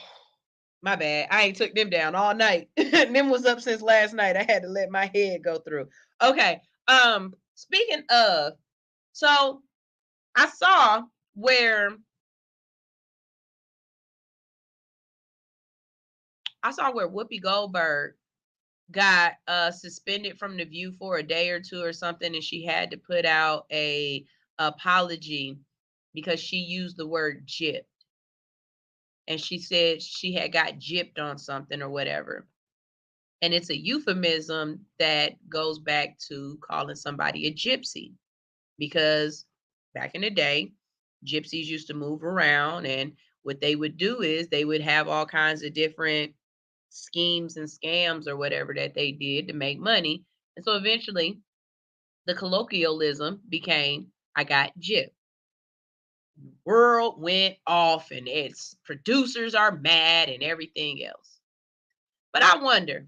[SPEAKER 7] my bad. I ain't took them down all night. Them was up since last night. I had to let my head go through. Okay. Speaking of, so I saw where I saw where Whoopi Goldberg got suspended from The View for a day or two or something, and she had to put out a apology because she used the word gypped. And she said she had got gypped on something or whatever. And it's a euphemism that goes back to calling somebody a gypsy, because back in the day, gypsies used to move around, and what they would do is they would have all kinds of different schemes and scams or whatever that they did to make money. And so eventually the colloquialism became, I got gypped. World went off and its producers are mad and everything else. But I wonder,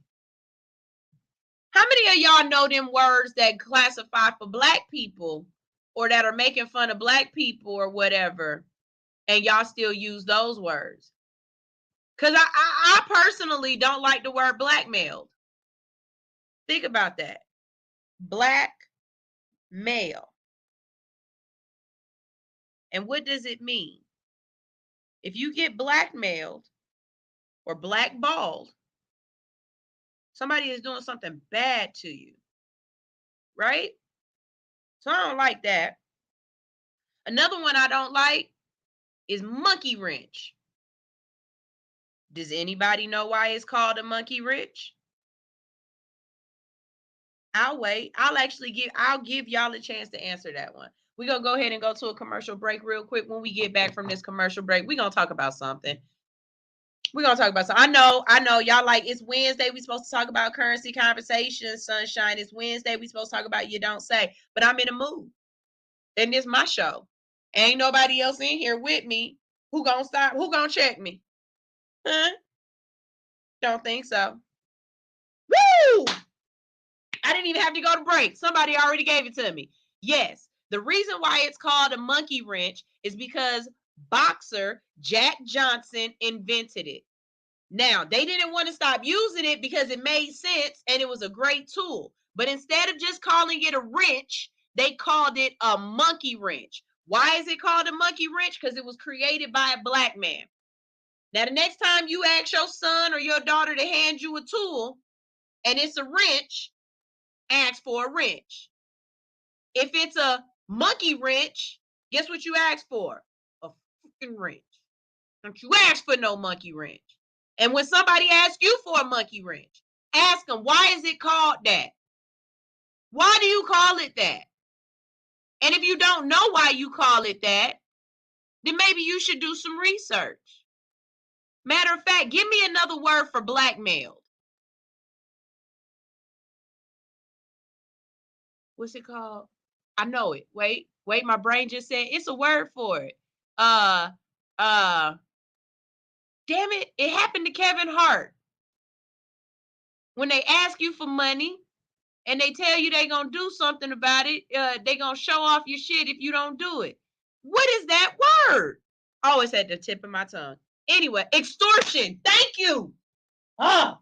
[SPEAKER 7] how many of y'all know them words that classify for Black people or that are making fun of Black people or whatever, and y'all still use those words? Because I personally don't like the word blackmailed. Think about that. Black male. And what does it mean? If you get blackmailed or blackballed, somebody is doing something bad to you, right? So I don't like that. Another one I don't like is monkey wrench. Does anybody know why it's called a monkey wrench? I'll wait. I'll give y'all a chance to answer that one. We're going to go ahead and go to a commercial break real quick. When we get back from this commercial break, we're going to talk about something. I know y'all like, it's Wednesday. We supposed to talk about currency conversations, sunshine. It's Wednesday. We supposed to talk about You Don't Say, but I'm in a mood. And this my show. Ain't nobody else in here with me. Who gonna stop? Who gonna check me? Huh? Don't think so. Woo! I didn't even have to go to break. Somebody already gave it to me. Yes. The reason why it's called a monkey wrench is because boxer Jack Johnson invented it. Now, they didn't want to stop using it because it made sense and it was a great tool. But instead of just calling it a wrench, they called it a monkey wrench. Why is it called a monkey wrench? Because it was created by a Black man. Now, the next time you ask your son or your daughter to hand you a tool and it's a wrench, ask for a wrench. If it's a monkey wrench, guess what you ask for? A freaking wrench. Don't you ask for no monkey wrench. And when somebody asks you for a monkey wrench, ask them, why is it called that? Why do you call it that? And if you don't know why you call it that, then maybe you should do some research. Matter of fact, give me another word for blackmailed. What's it called? I know it. Wait, my brain just said it's a word for it. Damn it, it happened to Kevin Hart. When they ask you for money and they tell you they gonna do something about it, they gonna show off your shit if you don't do it. What is that word? Oh, it's at the tip of my tongue. Anyway, extortion. Thank you. I'm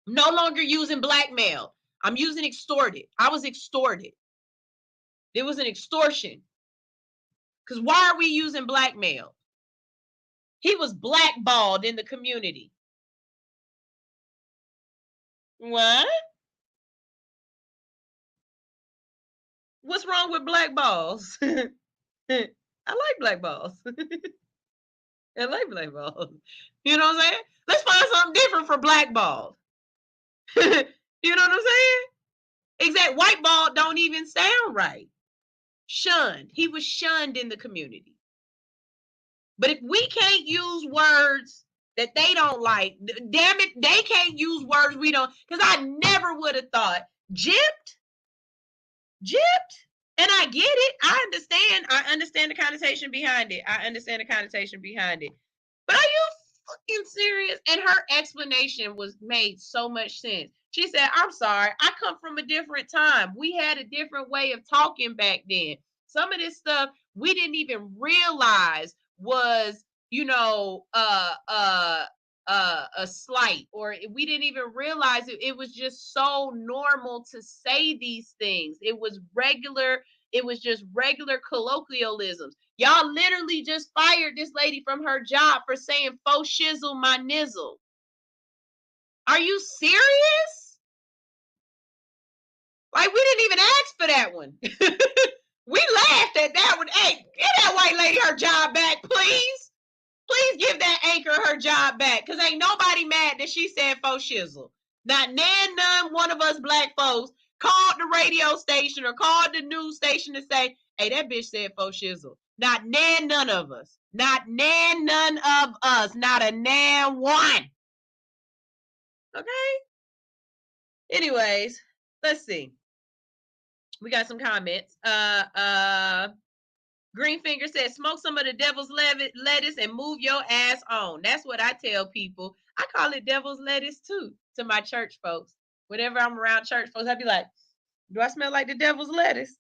[SPEAKER 7] no longer using blackmail. I'm using extorted. I was extorted. There was an extortion. Because why are we using blackmail? He was blackballed in the community. What? What's wrong with black balls? I like black balls. I like black balls. You know what I'm saying? Let's find something different for black balls. You know what I'm saying? Exact. White ball don't even sound right. Shunned. He was shunned in the community. But if we can't use words that they don't like, damn it, they can't use words we don't, because I never would have thought gypped. And I get it. I understand the connotation behind it. But are you fucking serious? And her explanation made so much sense. She said, I'm sorry, I come from a different time. We had a different way of talking back then. Some of this stuff we didn't even realize was, a slight, or we didn't even realize it. It was just so normal to say these things. It was just regular colloquialisms. Y'all literally just fired this lady from her job for saying faux shizzle my nizzle. Are you serious? Like, we didn't even ask for that one. We laughed at that one. Hey, get that white lady her job back, please. Please give that anchor her job back, because ain't nobody mad that she said faux shizzle. Not none one of us black folks called the radio station or called the news station to say, hey, that bitch said faux shizzle. Not none of us. Not none of us. Not a nan one. Okay? Anyways, let's see. We got some comments. Greenfinger says, smoke some of the devil's lettuce and move your ass on. That's what I tell people. I call it devil's lettuce too, to my church folks. Whenever I'm around church folks, I'd be like, do I smell like the devil's lettuce?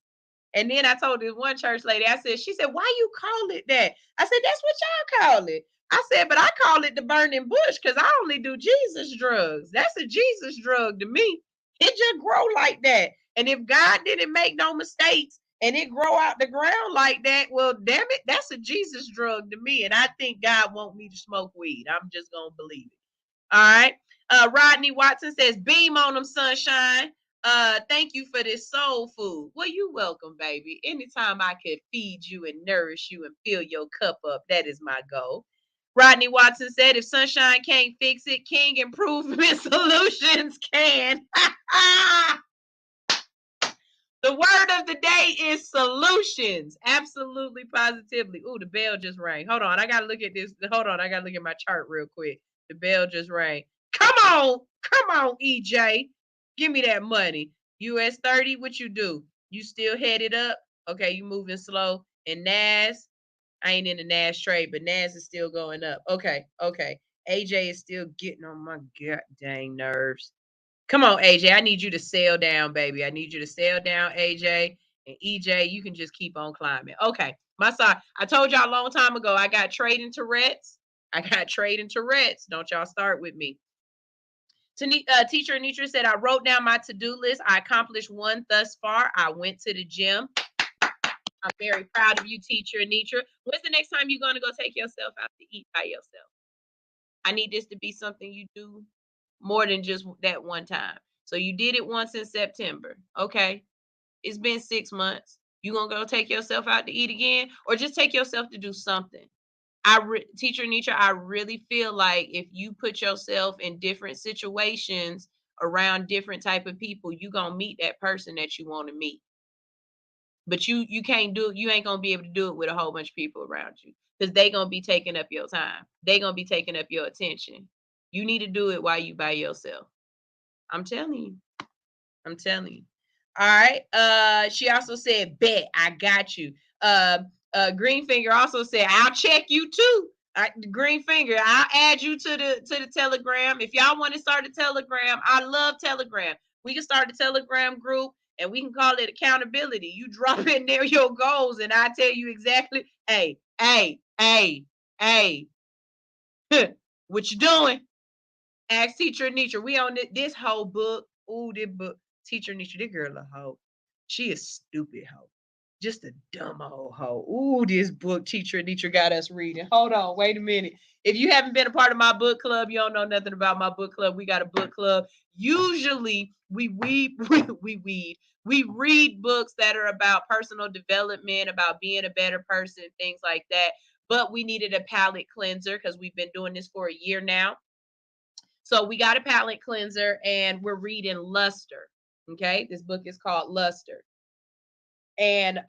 [SPEAKER 7] And then I told this one church lady, she said, why you call it that? I said, that's what y'all call it. I said, but I call it the burning bush because I only do Jesus drugs. That's a Jesus drug to me. It just grow like that. And if God didn't make no mistakes and it grow out the ground like that, well, damn it, that's a Jesus drug to me. And I think God want me to smoke weed. I'm just going to believe it. All right. Rodney Watson says, beam on them, sunshine. Thank you for this soul food. Well, you welcome, baby. Anytime I can feed you and nourish you and fill your cup up, that is my goal. Rodney Watson said, if Sunshine can't fix it, King Improvement Solutions can. The word of the day is solutions. Absolutely, positively. Ooh, the bell just rang. Hold on. I got to look at this. Hold on. I got to look at my chart real quick. The bell just rang. Come on, EJ. Give me that money. US 30, what you do? You still headed up? Okay, you moving slow. And NAS, I ain't in the NAS trade, but NAS is still going up. Okay. AJ is still getting on my god dang nerves. Come on, AJ. I need you to sail down, baby. I need you to sail down, AJ. And EJ, you can just keep on climbing. Okay. My side. I told y'all a long time ago, I got trading Tourette's. Don't y'all start with me. Teacher Anitra said, I wrote down my to-do list. I accomplished one thus far. I went to the gym. I'm very proud of you, Teacher Anitra. When's the next time you're going to go take yourself out to eat by yourself? I need this to be something you do more than just that one time. So you did it once in September. Okay. It's been 6 months. You going to go take yourself out to eat again, or just take yourself to do something? Teacher Anitra, I really feel like if you put yourself in different situations around different type of people, you're going to meet that person that you want to meet. But you can't do it. You ain't going to be able to do it with a whole bunch of people around you, because they're going to be taking up your time. They're going to be taking up your attention. You need to do it while you by yourself. I'm telling you. All right. She also said, bet, I got you. Greenfinger also said, I'll check you too. Greenfinger, I'll add you to the Telegram. If y'all want to start a Telegram, I love Telegram. We can start a Telegram group and we can call it accountability. You drop in there your goals and I tell you exactly, hey, what you doing? Ask Teacher Anitra. We on this whole book. Ooh, this book. Teacher Anitra, this girl a hoe. She is stupid hoe. Just a dumb old hoe. Ooh, this book Teacher Anitra got us reading. Hold on, wait a minute. If you haven't been a part of my book club, you don't know nothing about my book club. We got a book club. Usually we read books that are about personal development, about being a better person, things like that. But we needed a palate cleanser because we've been doing this for a year now. So we got a palate cleanser and we're reading Luster. Okay. This book is called Luster. And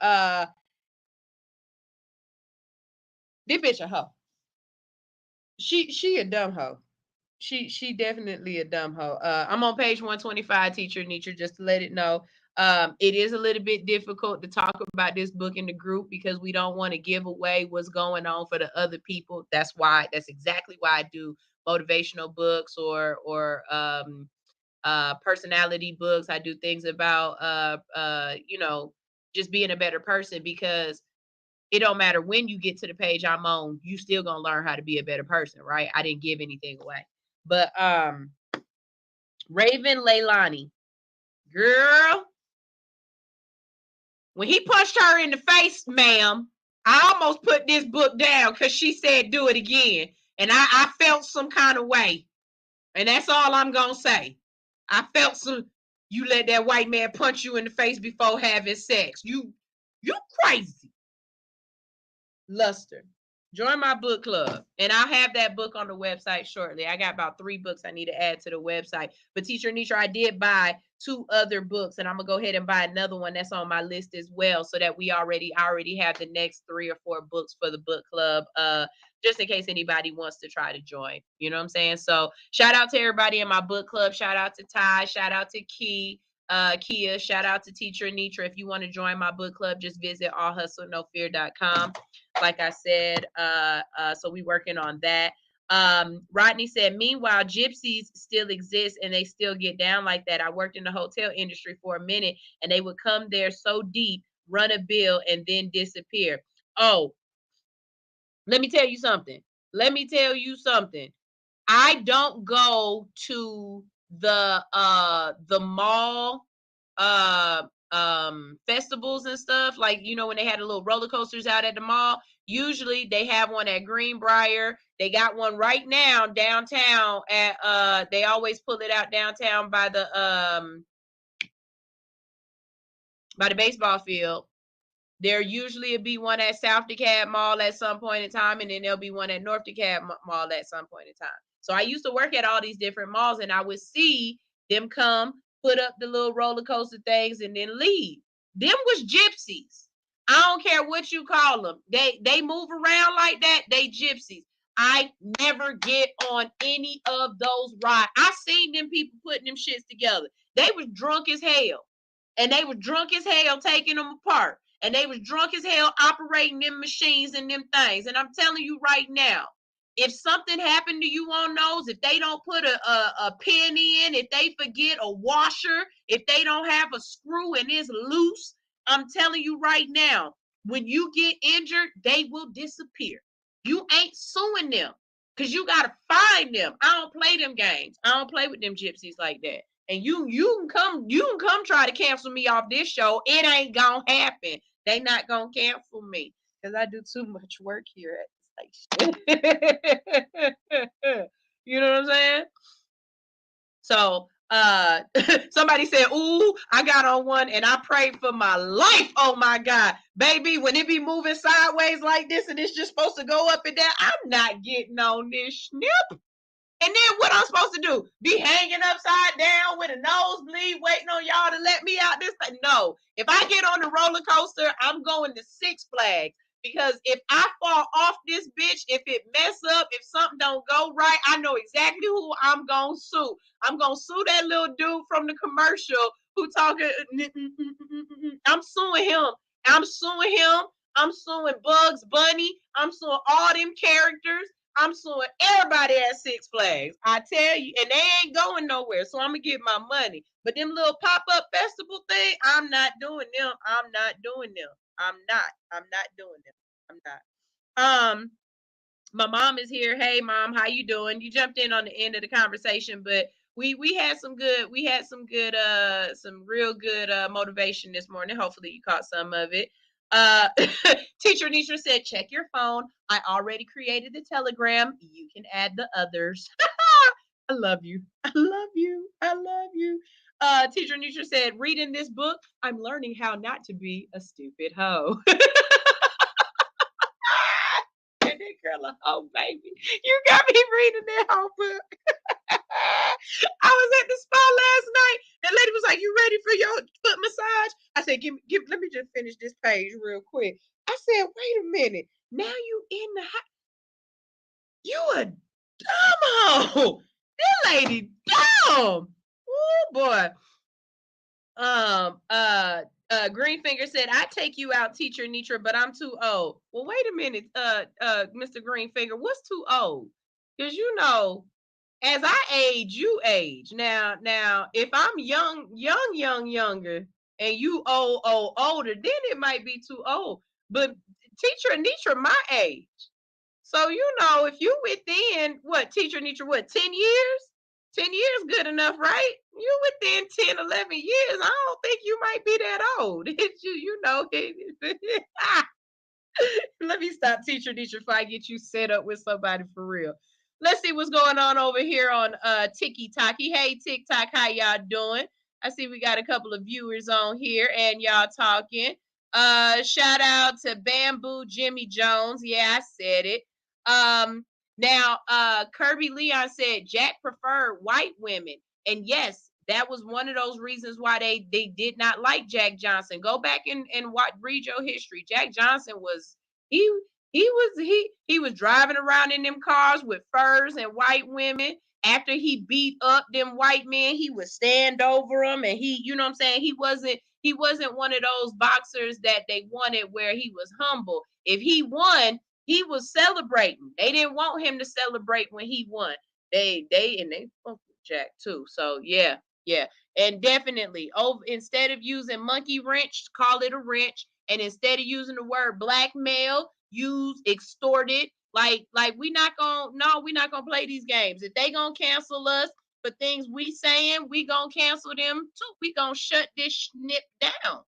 [SPEAKER 7] this bitch a hoe. She a dumb hoe. She definitely a dumb hoe. I'm on page 125, Teacher Anitra, just to let it know. It is a little bit difficult to talk about this book in the group because we don't want to give away what's going on for the other people. That's exactly why I do motivational books or personality books. I do things about just being a better person, because it don't matter when you get to the page I'm on, you still gonna learn how to be a better person, right? I didn't give anything away. But Raven Leilani, girl, when he punched her in the face, ma'am, I almost put this book down because she said do it again. And I felt some kind of way. And that's all I'm going to say. I felt some, you let that white man punch you in the face before having sex. You crazy. Luster. Join my book club. And I'll have that book on the website shortly. I got about 3 books I need to add to the website. But Teacher Nitra, I did buy 2 other books, and I'm going to go ahead and buy another one that's on my list as well, so that I already have the next 3 or 4 books for the book club, just in case anybody wants to try to join. You know what I'm saying? So shout out to everybody in my book club. Shout out to Ty. Shout out to Kia. Shout out to Teacher Nitra. If you want to join my book club, just visit allhustlenofear.com. Like I said, so we working on that. Rodney said, meanwhile, gypsies still exist and they still get down like that. I worked in the hotel industry for a minute and they would come there so deep, run a bill, and then disappear. Oh, let me tell you something. I don't go to the mall festivals and stuff, like, you know, when they had the little roller coasters out at the mall. Usually they have one at Greenbrier. They got one right now downtown at they always pull it out downtown by the baseball field. There usually will be one at South DeKalb Mall at some point in time, and then there'll be one at North DeKalb Mall at some point in time. So I used to work at all these different malls, and I would see them come, put up the little roller coaster things, and then leave. Them was gypsies. I don't care what you call them. They move around like that. They gypsies. I never get on any of those rides. I seen them people putting them shits together. They was drunk as hell. And they were drunk as hell taking them apart. And they was drunk as hell operating them machines and them things. And I'm telling you right now, if something happened to you on those, if they don't put a pin in, if they forget a washer, if they don't have a screw and it's loose, I'm telling you right now, when you get injured, they will disappear. You ain't suing them because you got to find them. I don't play them games. I don't play with them gypsies like that. And you can come try to cancel me off this show. It ain't gonna happen. They not gonna cancel me because I do too much work here at the station. You know what I'm saying? So somebody said, ooh, I got on one and I prayed for my life. Oh my God. Baby, when it be moving sideways like this and it's just supposed to go up and down, I'm not getting on this snip. And then what I'm supposed to do? Be hanging upside down with a nosebleed waiting on y'all to let me out this thing? No. If I get on the roller coaster, I'm going to Six Flags. Because if I fall off this bitch, if it mess up, if something don't go right, I know exactly who I'm going to sue. I'm going to sue that little dude from the commercial who talking. I'm suing him. I'm suing Bugs Bunny. I'm suing all them characters. I'm suing everybody at Six Flags. I tell you, and they ain't going nowhere. So I'm going to get my money. But them little pop-up festival thing, I'm not doing them. I'm not doing them. My mom is here. Hey mom, how you doing? You jumped in on the end of the conversation, but we had some real good motivation this morning. Hopefully you caught some of it. Teacher Nisha said, check your phone. I already created the Telegram. You can add the others. I love you. Teacher Nisha said, reading this book, I'm learning how not to be a stupid hoe. Girl, a hoe, baby. You got me reading that whole book. I was at the spa last night. The lady was like, you ready for your foot massage? I said, let me just finish this page real quick. I said, wait a minute. Now you in the house. You a dumb hoe. That lady dumb. Oh boy. Greenfinger said, I take you out, Teacher Nitra, but I'm too old. Well, wait a minute, Mr. Greenfinger, what's too old? Because you know, as I age, you age. Now, if I'm younger, and you older, then it might be too old. But Teacher Nitra, my age. So you know, if you within Teacher Nitra, 10 years? 10 years good enough, right? You within 10, 11 years. I don't think you might be that old. It's you know. Let me stop, Teacher Nitra, before I get you set up with somebody for real. Let's see what's going on over here on TikTok. Hey, TikTok, how y'all doing? I see we got a couple of viewers on here and y'all talking. Shout out to Bamboo Jimmy Jones. Yeah, I said it. Now Kirby Leon said Jack preferred white women. And yes, that was one of those reasons why they did not like Jack Johnson. Go back and read your history. Jack Johnson was he was driving around in them cars with furs and white women. After he beat up them white men, he would stand over them, and he, you know what I'm saying, he wasn't one of those boxers that they wanted where he was humble. If he won, he was celebrating. They didn't want him to celebrate when he won. They fucked with Jack too. So yeah. And definitely instead of using monkey wrench, call it a wrench. And instead of using the word blackmail, use extorted. Like we're not gonna play these games. If they gonna cancel us for things we saying, we gonna cancel them too. We gonna shut this snip down.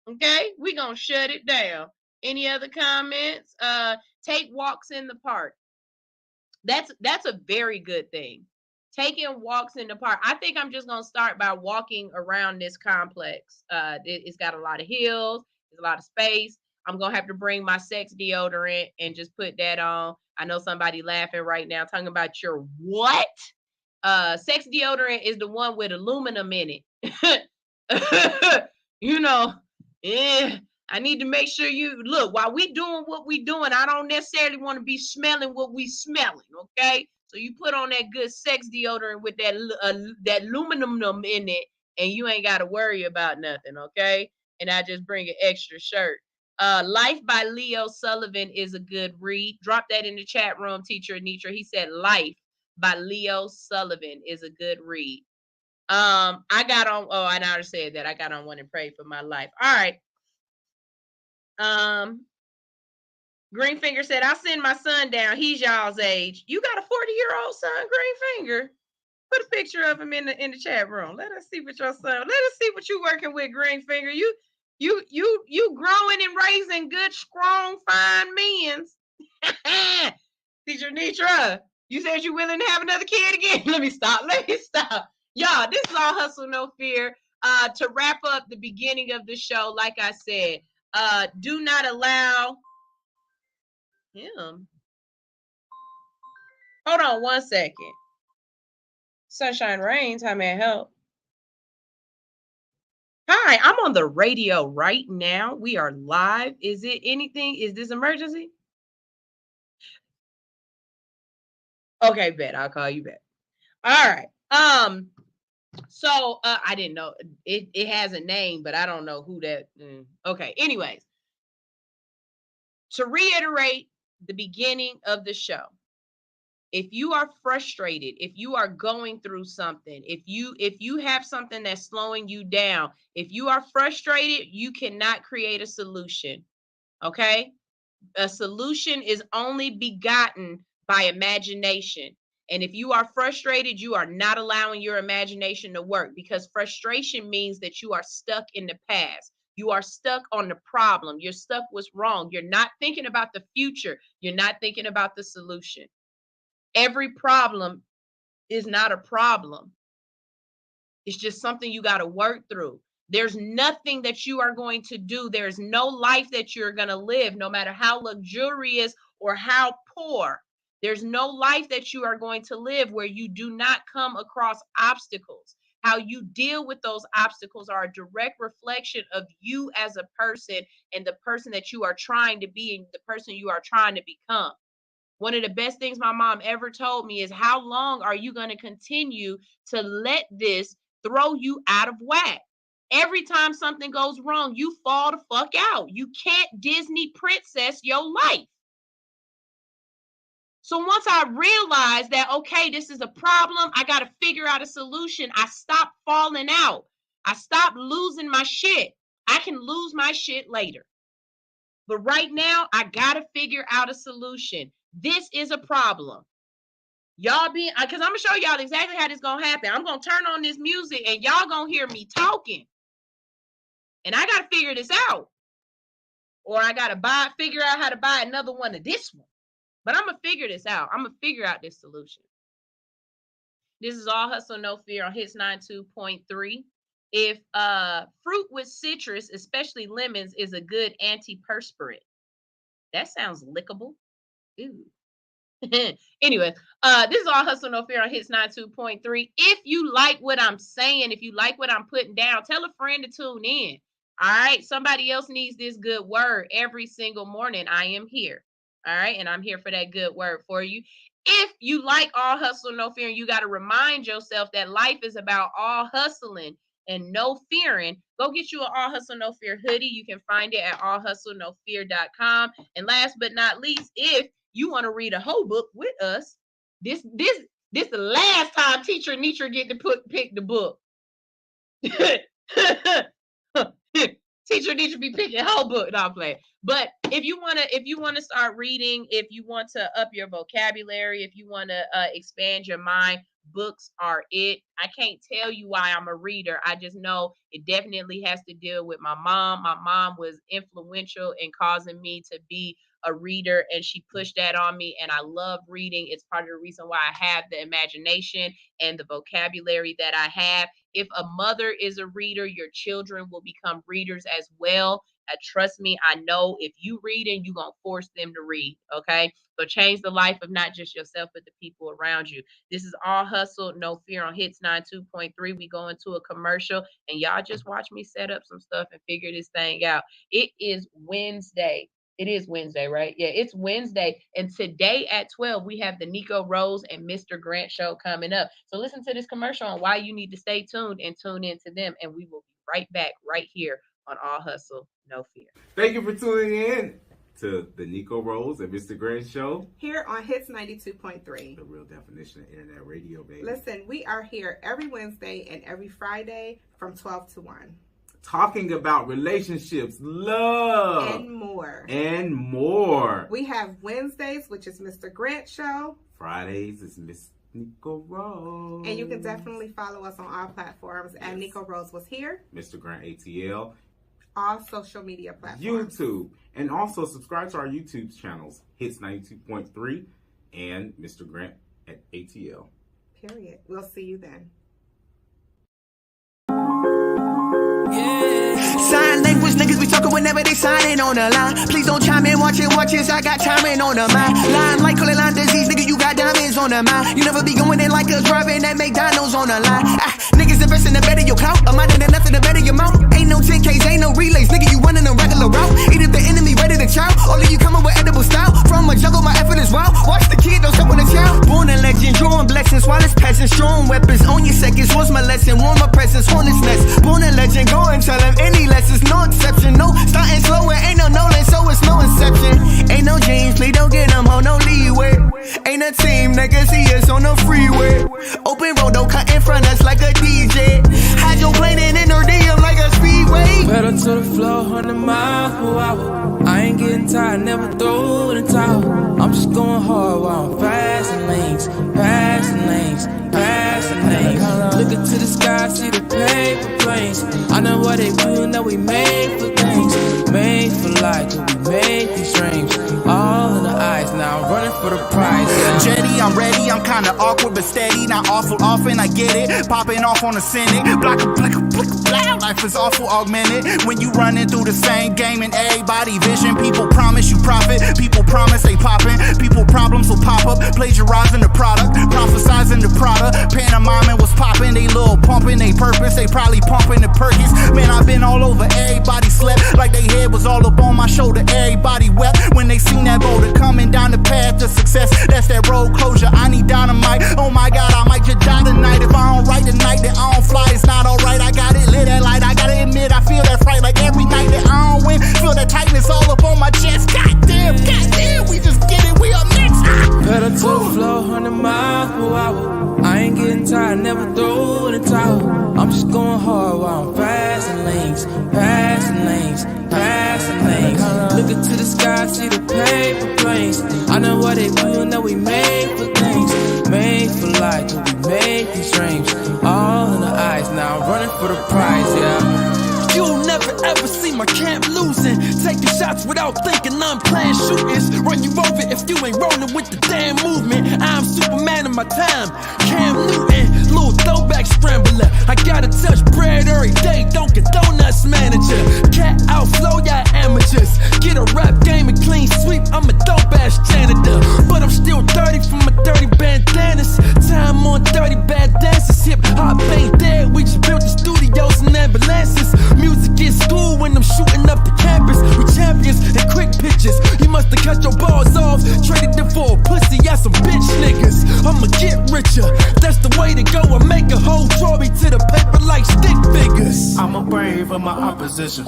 [SPEAKER 7] Okay, we gonna shut it down. Any other comments? Take walks in the park. That's a very good thing. Taking walks in the park. I think I'm just gonna start by walking around this complex. It's got a lot of hills. There's a lot of space. I'm gonna have to bring my sex deodorant and just put that on. I know somebody laughing right now, talking about your what? Sex deodorant is the one with aluminum in it. You know, I need to make sure you look while we doing what we doing. I don't necessarily want to be smelling what we smelling. Okay, so you put on that good sex deodorant with that aluminum in it, and you ain't got to worry about nothing. Okay, and I just bring an extra shirt. Life by Leo Sullivan is a good read. Drop that in the chat room, teacher Anitra. He said Life by Leo Sullivan is a good read. I got on, oh, I already said that. I got on One and Pray for My Life. All right. Greenfinger said, I'll send my son down. He's y'all's age. You got a 40-year-old son, Greenfinger? Put a picture of him in the chat room. Let us see what your son, let us see what you working with, Greenfinger. You growing and raising good, strong, fine men. Teacher Nitra, you said you willing to have another kid again? Let me stop. Y'all, this is all Hustle No Fear. To wrap up the beginning of the show, like I said, do not allow him. Hold on 1 second. Sunshine Rains, how may I help? Hi, I'm on the radio right now. We are live. Is it anything? Is this emergency? Okay, bet. I'll call you back. All right. So I didn't know it has a name, but I don't know who that. Okay. Anyways, to reiterate the beginning of the show, if you are frustrated, if you are going through something, if you have something that's slowing you down, if you are frustrated, you cannot create a solution. Okay? A solution is only begotten by imagination. And if you are frustrated, you are not allowing your imagination to work, because frustration means that you are stuck in the past. You are stuck on the problem. You're stuck what's wrong. You're not thinking about the future. You're not thinking about the solution. Every problem is not a problem. It's just something you got to work through. There's nothing that you are going to do. There's no life that you're going to live, no matter how luxurious or how poor. There's no life that you are going to live where you do not come across obstacles. How you deal with those obstacles are a direct reflection of you as a person and the person that you are trying to be and the person you are trying to become. One of the best things my mom ever told me is, how long are you going to continue to let this throw you out of whack? Every time something goes wrong, you fall the fuck out. You can't Disney princess your life. So once I realized that, okay, this is a problem, I got to figure out a solution, I stopped falling out. I stopped losing my shit. I can lose my shit later. But right now, I got to figure out a solution. This is a problem. Y'all be, because I'm going to show y'all exactly how this going to happen. I'm going to turn on this music and y'all going to hear me talking. And I got to figure this out. Or I got to figure out how to buy another one of this one. But I'm going to figure this out. I'm going to figure out this solution. This is All Hustle, No Fear on Hits 92.3. If fruit with citrus, especially lemons, is a good antiperspirant. That sounds lickable. Ew. Anyway, this is All Hustle, No Fear on Hits 92.3. If you like what I'm saying, if you like what I'm putting down, tell a friend to tune in. All right. Somebody else needs this good word every single morning. I am here. All right. And I'm here for that good word for you. If you like All Hustle, No Fear, you got to remind yourself that life is about all hustling and no fearing. Go get you an All Hustle, No Fear hoodie. You can find it at allhustlenofear.com. And last but not least, if you want to read a whole book with us, this the last time Teacher Nitra get to pick the book. Teacher Nitra be picking whole book. No, I'm playing. But if you wanna start reading, if you want to up your vocabulary, if you want to expand your mind, books are it. I can't tell you why I'm a reader. I just know it definitely has to deal with my mom. My mom was influential in causing me to be a reader, and she pushed that on me, and I love reading. It's part of the reason why I have the imagination and the vocabulary that I have. If a mother is a reader, your children will become readers as well. Trust me, I know if you reading, you're going to force them to read, okay? So change the life of not just yourself, but the people around you. This is All Hustle, No Fear on Hits 92.3. We go into a commercial, and y'all just watch me set up some stuff and figure this thing out. It is Wednesday. It is Wednesday, right? Yeah, it's Wednesday. And today at 12, we have the Nico Rose and Mr. Grant show coming up. So listen to this commercial on why you need to stay tuned and tune into them. And we will be right back right here on All Hustle, No Fear.
[SPEAKER 8] Thank you for tuning in to the Nico Rose and Mr. Grant show.
[SPEAKER 9] Here on Hits 92.3.
[SPEAKER 8] The real definition of internet radio, baby.
[SPEAKER 9] Listen, we are here every Wednesday and every Friday from 12 to 1.
[SPEAKER 8] Talking about relationships, love,
[SPEAKER 9] and more.
[SPEAKER 8] And more.
[SPEAKER 9] We have Wednesdays, which is Mr. Grant show.
[SPEAKER 8] Fridays is Miss Nico Rose.
[SPEAKER 9] And you can definitely follow us on all platforms at Nico Rose Was Here.
[SPEAKER 8] Mr. Grant ATL.
[SPEAKER 9] All social media platforms.
[SPEAKER 8] YouTube. And also subscribe to our YouTube channels, Hits 92.3 and Mr. Grant at ATL.
[SPEAKER 9] Period. We'll see you then.
[SPEAKER 10] Sign language niggas be talking whenever they signing on the line. Please don't chime in, watch it, I got timing on the mind. Line like calling line disease, nigga, you got diamonds on the mind. You never be going in like us driving that McDonald's on the line. Niggas investing to better your clout, I'm out than nothing to better your mouth. Ain't no 10Ks, ain't no relays, nigga, you running a regular route. Eat if the enemy ready to chow, all of you coming with edible style. From a jungle, my effort is wild. Watch the kid, don't step on the child. Born a legend, drawing blessings while it's passing. Strong weapons on your seconds, was my lesson. Warm my presence, hornet's nest. Born a legend, go and tell him any lessons, no exception. No starting slow, it ain't no Nolan, so it's no inception. Ain't no James, please don't get them on no leeway. Ain't a team, niggas see us on the freeway. Open road, don't cut in front us like a DJ. Hydroplaning in her DM like a speedway.
[SPEAKER 5] Pedal to the floor, 100 miles per hour. I ain't getting tired, never throw in the towel. I'm just going hard while I'm passing lanes, passing lanes, passing lanes. Looking to the sky, see the paper planes. I know what they do, know we made for things, made for life, we made these dreams. All in the eyes, now I'm running for the prize. Yeah.
[SPEAKER 10] Jetty, I'm ready, I'm kinda awkward but steady. Not awful often, I get it. Popping off on the Senate. Block a blick, blah. Life is awful augmented. When you running through the same game and everybody vision. People promise you profit, people promise they poppin'. People problems will pop up, plagiarizing the product, prophesizing the product. Pantomiming was popping, they little pumping, they purpose. They probably pumping the Perkins. Man, I've been all over, everybody slept like they head was all up on my shoulder. Everybody wept when they seen that boulder coming down the path to success. That's that road closure, I need dynamite. Oh my God, I might just die tonight. If I don't write tonight, then I don't fly, it's not alright. I got it lit that light, I gotta admit, I feel that fright. Like every night that I don't win, feel that tightness all up on my chest. Goddamn, we just get it, we up next.
[SPEAKER 5] Pedal to the floor, 100 miles per hour. I ain't getting tired, never throw in the towel. I'm just going hard while I'm passing lanes, passing lanes, passing lanes. Looking to the sky, see the paper planes. I know what they do, know we made for things, made for life, we made these dreams. All in the eyes, now I'm running for the prize, yeah.
[SPEAKER 10] You'll never ever see team, I can't losing. Taking shots without thinking, I'm playing shootings. Run you over if you ain't rolling with the damn movement. I'm Superman of my time, Cam Newton, little throwback scrambler. I gotta touch bread every day, Dunkin' Donuts manager. Cat outflow, y'all amateurs. Get a rap game and clean sweep, I'm a dope ass janitor. But I'm still dirty from my dirty bandanas. Time on 30 bad dances. Hip hop ain't dead, we just built the studios and ambulances. Music is school when I'm shooting up the campus. We champions and quick pitches. You must have cut your balls off, traded them for a pussy, yeah, some bitch niggas. I'ma get richer, that's the way to go. I make a whole trophy to the paper like stick figures.
[SPEAKER 11] I'm a brave of my opposition.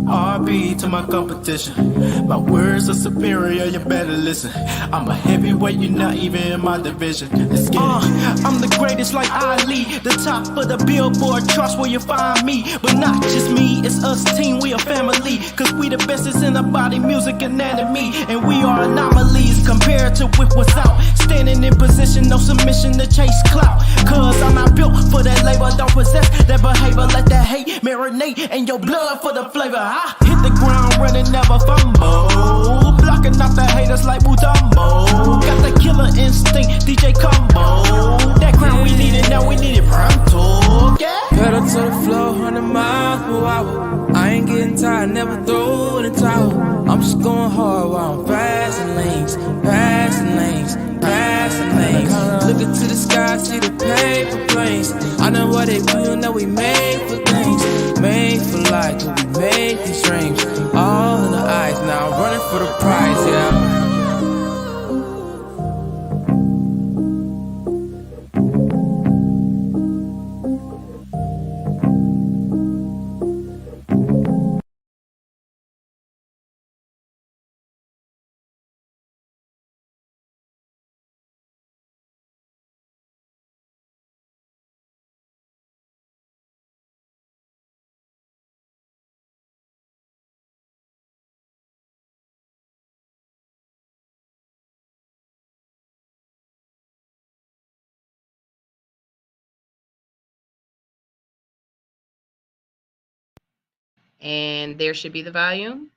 [SPEAKER 11] RB to my competition. My words are superior, you better listen. I'm a heavyweight, you're not even in my division. Let's get it.
[SPEAKER 10] I'm the greatest like Ali, the top of the Billboard charts where you find me. But not just me, it's us team, we a family. Cause we the bestest in the body, music, anatomy. And we are anomalies compared to with what's out. Standing in position, no submission to chase clout. Cause I'm not built for that labor, don't possess that behavior. Let that hate marinate in your blood for the flavor. I hit the ground running, never fumble. Blocking out the haters like Mutombo. Got the killer instinct, DJ Combo. That crown we needed, now we need it pronto. Yeah.
[SPEAKER 5] Pedal to the floor, 100 miles per hour. I ain't getting tired, never throw in the towel. I'm just going hard while I'm passing lanes, passing lanes, passing lanes. Looking to the sky, see the paper planes. I know what they do, know we made for things. Made for life, cause we made these dreams. All in the eyes, now I'm running for the prize, yeah.
[SPEAKER 7] And there should be the volume.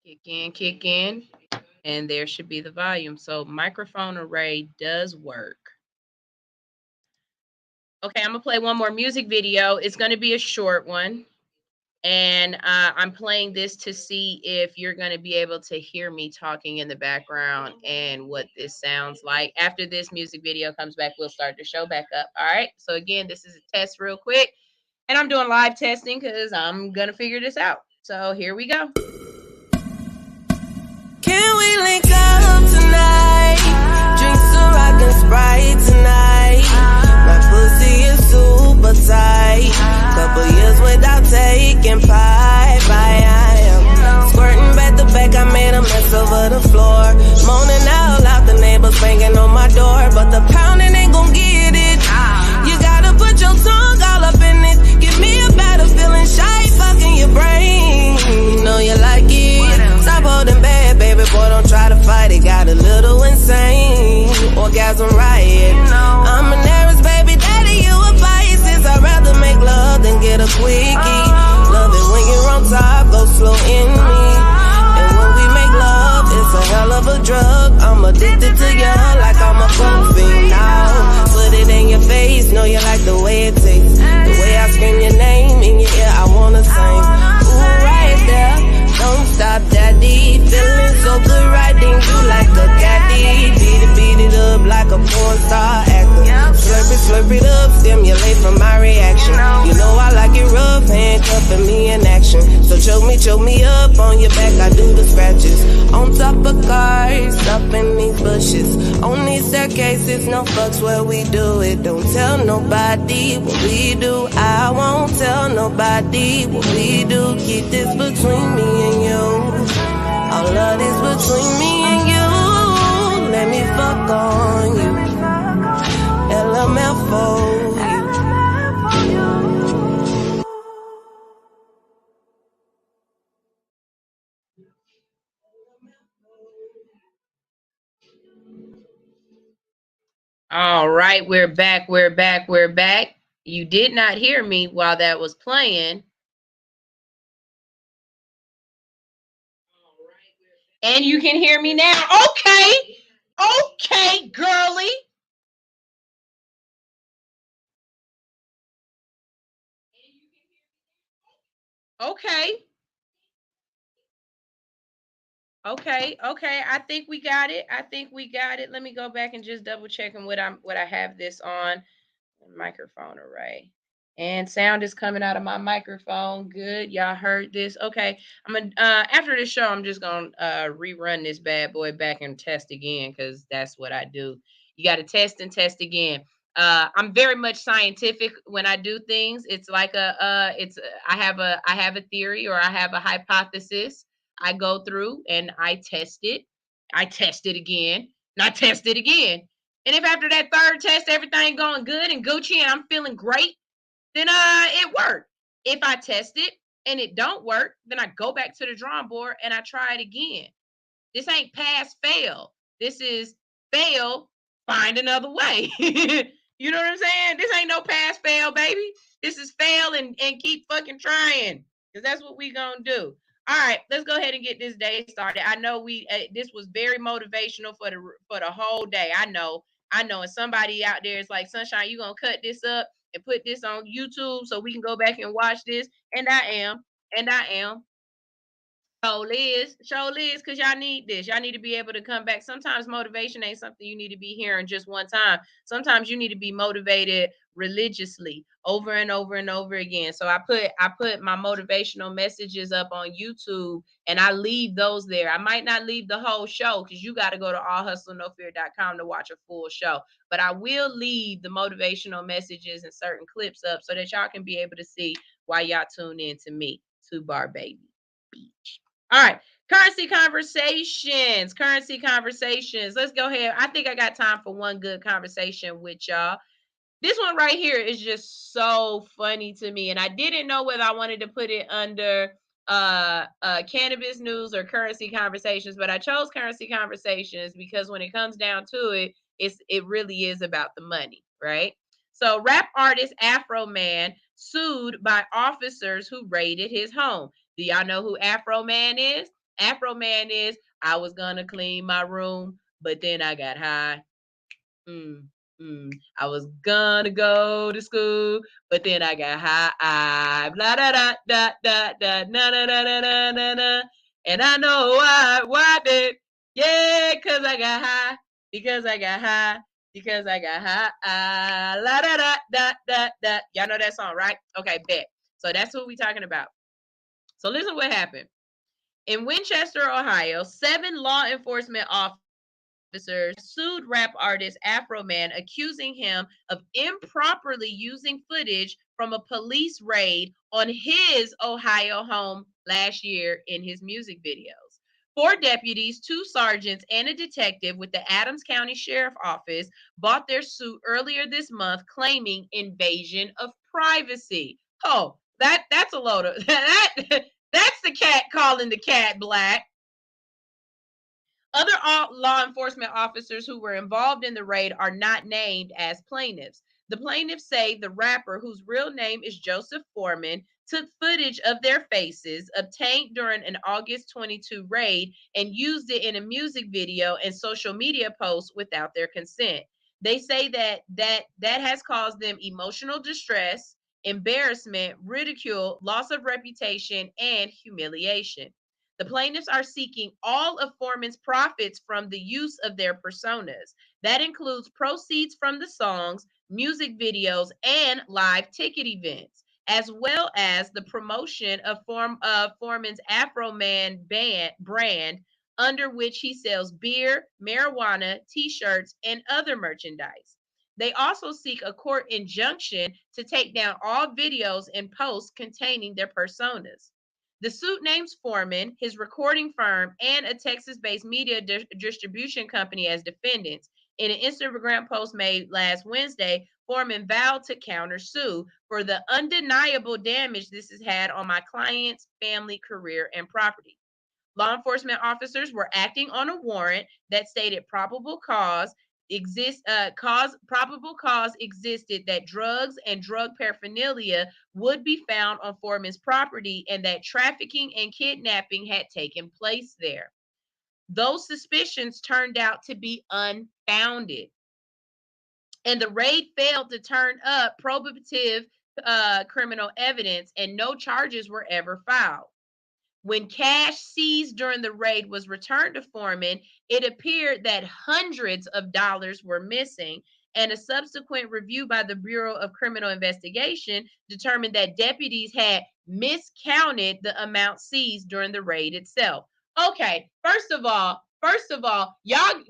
[SPEAKER 7] Kick in, and there should be the volume. So microphone array does work. Okay, I'm gonna play one more music video. It's gonna be a short one. And I'm playing this to see if you're going to be able to hear me talking in the background and what this sounds like. After this music video comes back, we'll start the show back up. All right. So again, this is a test real quick. And I'm doing live testing because I'm going to figure this out. So here we go.
[SPEAKER 12] Can we link up tonight? Drink some rock and Sprite tonight. My pussy is super tight. Couple years without taking pipe. I am squirting back to back. I made a mess over the floor. Moaning out loud, the neighbors banging on my door. But the pounding ain't gon' get it. You gotta put your tongue all up in it. Give me a better feeling, shy fucking your brain. You know you like it. Stop holding back, baby boy, don't try to fight it. Got a little insane. Orgasm riot. I'm an Aries, baby daddy, you a Pisces. I'd rather make love than get a quickie. Love it when you're on top, go slow in me. And when we make love, it's a hell of a drug. I'm addicted to you like I'm a coke fiend now. Put it in your face, know you like the way it tastes. The way I scream your name in your ear, I wanna sing. Ooh, right there, don't stop, daddy. Feeling so good, riding you like a caddy. Beat it up like a porn star actor. Slurp it up, stimulate from my reaction. You know I like it rough, handcuffing me in action. So choke me up on your back, I do the scratches. On top of cars, up in these bushes. On these staircases, no fucks where we do it. Don't tell nobody what we do. I won't tell nobody what we do. Keep this between me and you. All of this between me and you. Let me fuck on you. LMF for you.
[SPEAKER 7] All right, we're back. We're back. We're back. You did not hear me while that was playing. And you can hear me now. Okay. Okay, girly. Okay. Okay. Okay. I think we got it. I think we got it. Let me go back and just double check and what I have this on. Microphone array. And sound is coming out of my microphone. Good. Y'all heard this. Okay. I'm gonna after this show, I'm just gonna rerun this bad boy back and test again because that's what I do. You gotta test and test again. I'm very much scientific when I do things. It's like I have a theory or I have a hypothesis. I go through and I test it. I test it again. And I test it again. And if after that third test everything going good and Gucci and I'm feeling great, then it worked. If I test it and it don't work, then I go back to the drawing board and I try it again. This ain't pass fail. This is fail, find another way. You know what I'm saying? This ain't no pass fail, baby. This is fail and keep fucking trying. Because that's what we gonna do. All right, let's go ahead and get this day started. I know this was very motivational for the whole day. I know. And somebody out there is like, Sunshine, you gonna cut this up and put this on YouTube so we can go back and watch this. And I am. Show Liz, because y'all need this. Y'all need to be able to come back. Sometimes motivation ain't something you need to be hearing just one time. Sometimes you need to be motivated religiously over and over and over again. So I put my motivational messages up on YouTube and I leave those there. I might not leave the whole show because you got to go to allhustlenofear.com to watch a full show. But I will leave the motivational messages and certain clips up so that y'all can be able to see why y'all tune in to me, to Bar Baby Beach. All right, currency conversations. Let's go ahead. I think I got time for one good conversation with y'all. This one right here is just so funny to me, and I didn't know whether I wanted to put it under cannabis news or currency conversations, but I chose currency conversations because when it comes down to it, it really is about the money, right? So, rap artist Afro Man sued by officers who raided his home. Do y'all know who Afro Man is? Afro Man is, I was gonna clean my room, but then I got high. I was gonna go to school, but then I got high. Blah da da da da da na na na na na na na. And I know why. Why did? Yeah, cause I got high. Because I got high. Because I got high. La da da da da da. Y'all know that song, right? Okay, bet. So that's what we talking about. So listen what happened. In Winchester, Ohio, 7 law enforcement officers sued rap artist Afro Man, accusing him of improperly using footage from a police raid on his Ohio home last year in his music videos. 4 deputies, 2 sergeants, and a detective with the Adams County Sheriff Office bought their suit earlier this month, claiming invasion of privacy. Oh, that's a load of that's the cat calling the cat black. Other law enforcement officers who were involved in the raid are not named as plaintiffs. The plaintiffs say the rapper, whose real name is Joseph Foreman, took footage of their faces obtained during an August 22 raid and used it in a music video and social media posts without their consent. They say that has caused them emotional distress, embarrassment, ridicule, loss of reputation, and humiliation. The plaintiffs are seeking all of Foreman's profits from the use of their personas. That includes proceeds from the songs, music videos, and live ticket events, as well as the promotion of Foreman's Afro Man brand, under which he sells beer, marijuana, t-shirts, and other merchandise. They also seek a court injunction to take down all videos and posts containing their personas. The suit names Foreman, his recording firm, and a Texas-based media distribution company as defendants. In an Instagram post made last Wednesday, Foreman vowed to countersue for the undeniable damage this has had on my client's family, career, and property. Law enforcement officers were acting on a warrant that stated probable cause probable cause existed that drugs and drug paraphernalia would be found on Foreman's property and that trafficking and kidnapping had taken place there. Those suspicions turned out to be unfounded, and the raid failed to turn up probative criminal evidence, and no charges were ever filed. When cash seized during the raid was returned to Foreman, it appeared that hundreds of dollars were missing, and a subsequent review by the Bureau of Criminal Investigation determined that deputies had miscounted the amount seized during the raid itself. Okay, first of all, y'all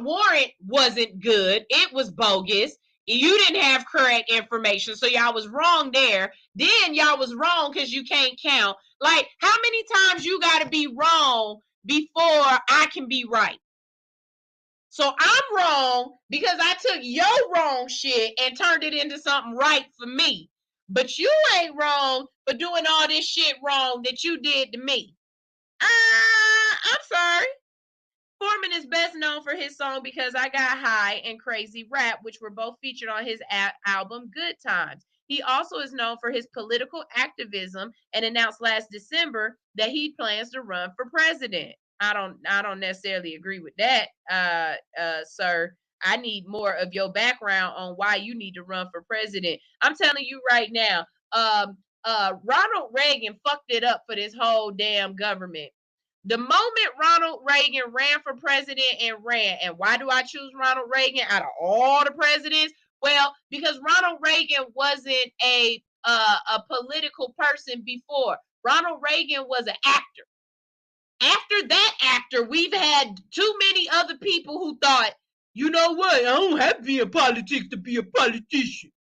[SPEAKER 7] warrant wasn't good. It was bogus. You didn't have correct information, so y'all was wrong there. Then y'all was wrong because you can't count. Like, how many times you got to be wrong before I can be right? So I'm wrong because I took your wrong shit and turned it into something right for me. But you ain't wrong for doing all this shit wrong that you did to me. I'm sorry. Foreman is best known for his song Because I Got High and Crazy Rap, which were both featured on his album Good Times. He also is known for his political activism and announced last December that he plans to run for president. I don't necessarily agree with that, sir. I need more of your background on why you need to run for president. I'm telling you right now, Ronald Reagan fucked it up for this whole damn government. The moment Ronald Reagan ran for president and why do I choose Ronald Reagan out of all the presidents? Well, because Ronald Reagan wasn't a political person before. Ronald Reagan was an actor. After that actor, we've had too many other people who thought, you know what, I don't have to be in politics to be a politician.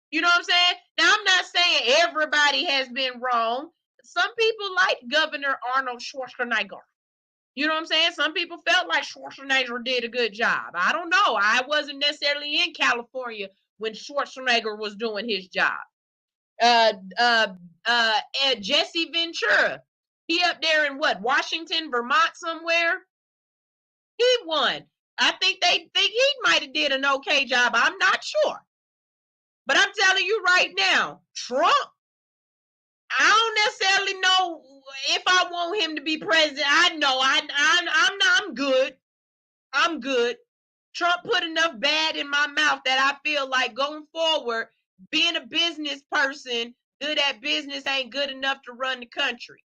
[SPEAKER 7] You know what I'm saying? Now, I'm not saying everybody has been wrong. Some people like Governor Arnold Schwarzenegger. You know what I'm saying? Some people felt like Schwarzenegger did a good job. I don't know. I wasn't necessarily in California when Schwarzenegger was doing his job. Jesse Ventura, he up there in what, Washington, Vermont somewhere? He won. I think they think he might have did an okay job. I'm not sure. But I'm telling you right now, Trump, I don't necessarily know if I want him to be president. I know I'm good. I'm good. Trump put enough bad in my mouth that I feel like going forward, being a business person, good at business ain't good enough to run the country.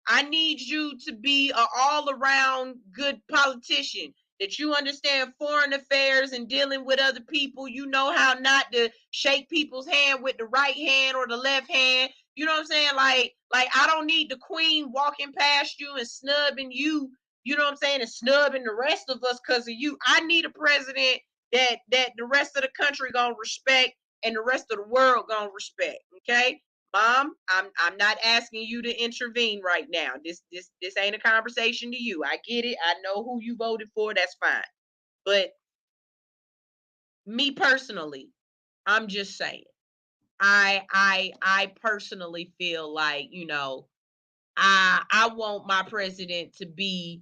[SPEAKER 7] I need you to be an all-around good politician, that you understand foreign affairs and dealing with other people. You know how not to shake people's hand with the right hand or the left hand. You know what I'm saying? Like I don't need the queen walking past you and snubbing you, you know what I'm saying, and snubbing the rest of us because of you. I need a president that the rest of the country gonna respect and the rest of the world gonna respect. Okay? Mom, I'm not asking you to intervene right now. This ain't a conversation to you. I get it. I know who you voted for. That's fine. But me personally, I'm just saying. I personally feel like, you know, I want my president to be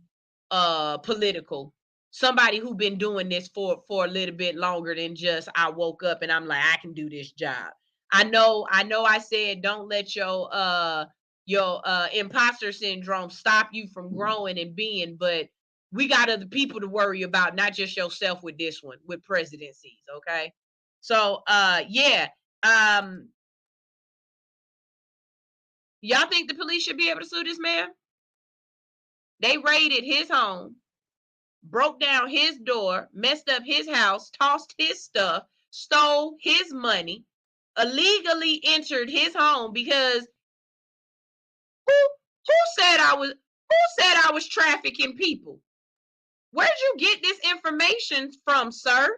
[SPEAKER 7] political. Somebody who been doing this for a little bit longer than just I woke up and I'm like, I can do this job. I know I said don't let your imposter syndrome stop you from growing and being, but we got other people to worry about, not just yourself with this one, with presidencies, okay? So yeah. Y'all think the police should be able to sue this man? They raided his home, broke down his door, messed up his house, tossed his stuff, stole his money, illegally entered his home because who said I was trafficking people? Where'd you get this information from, sir?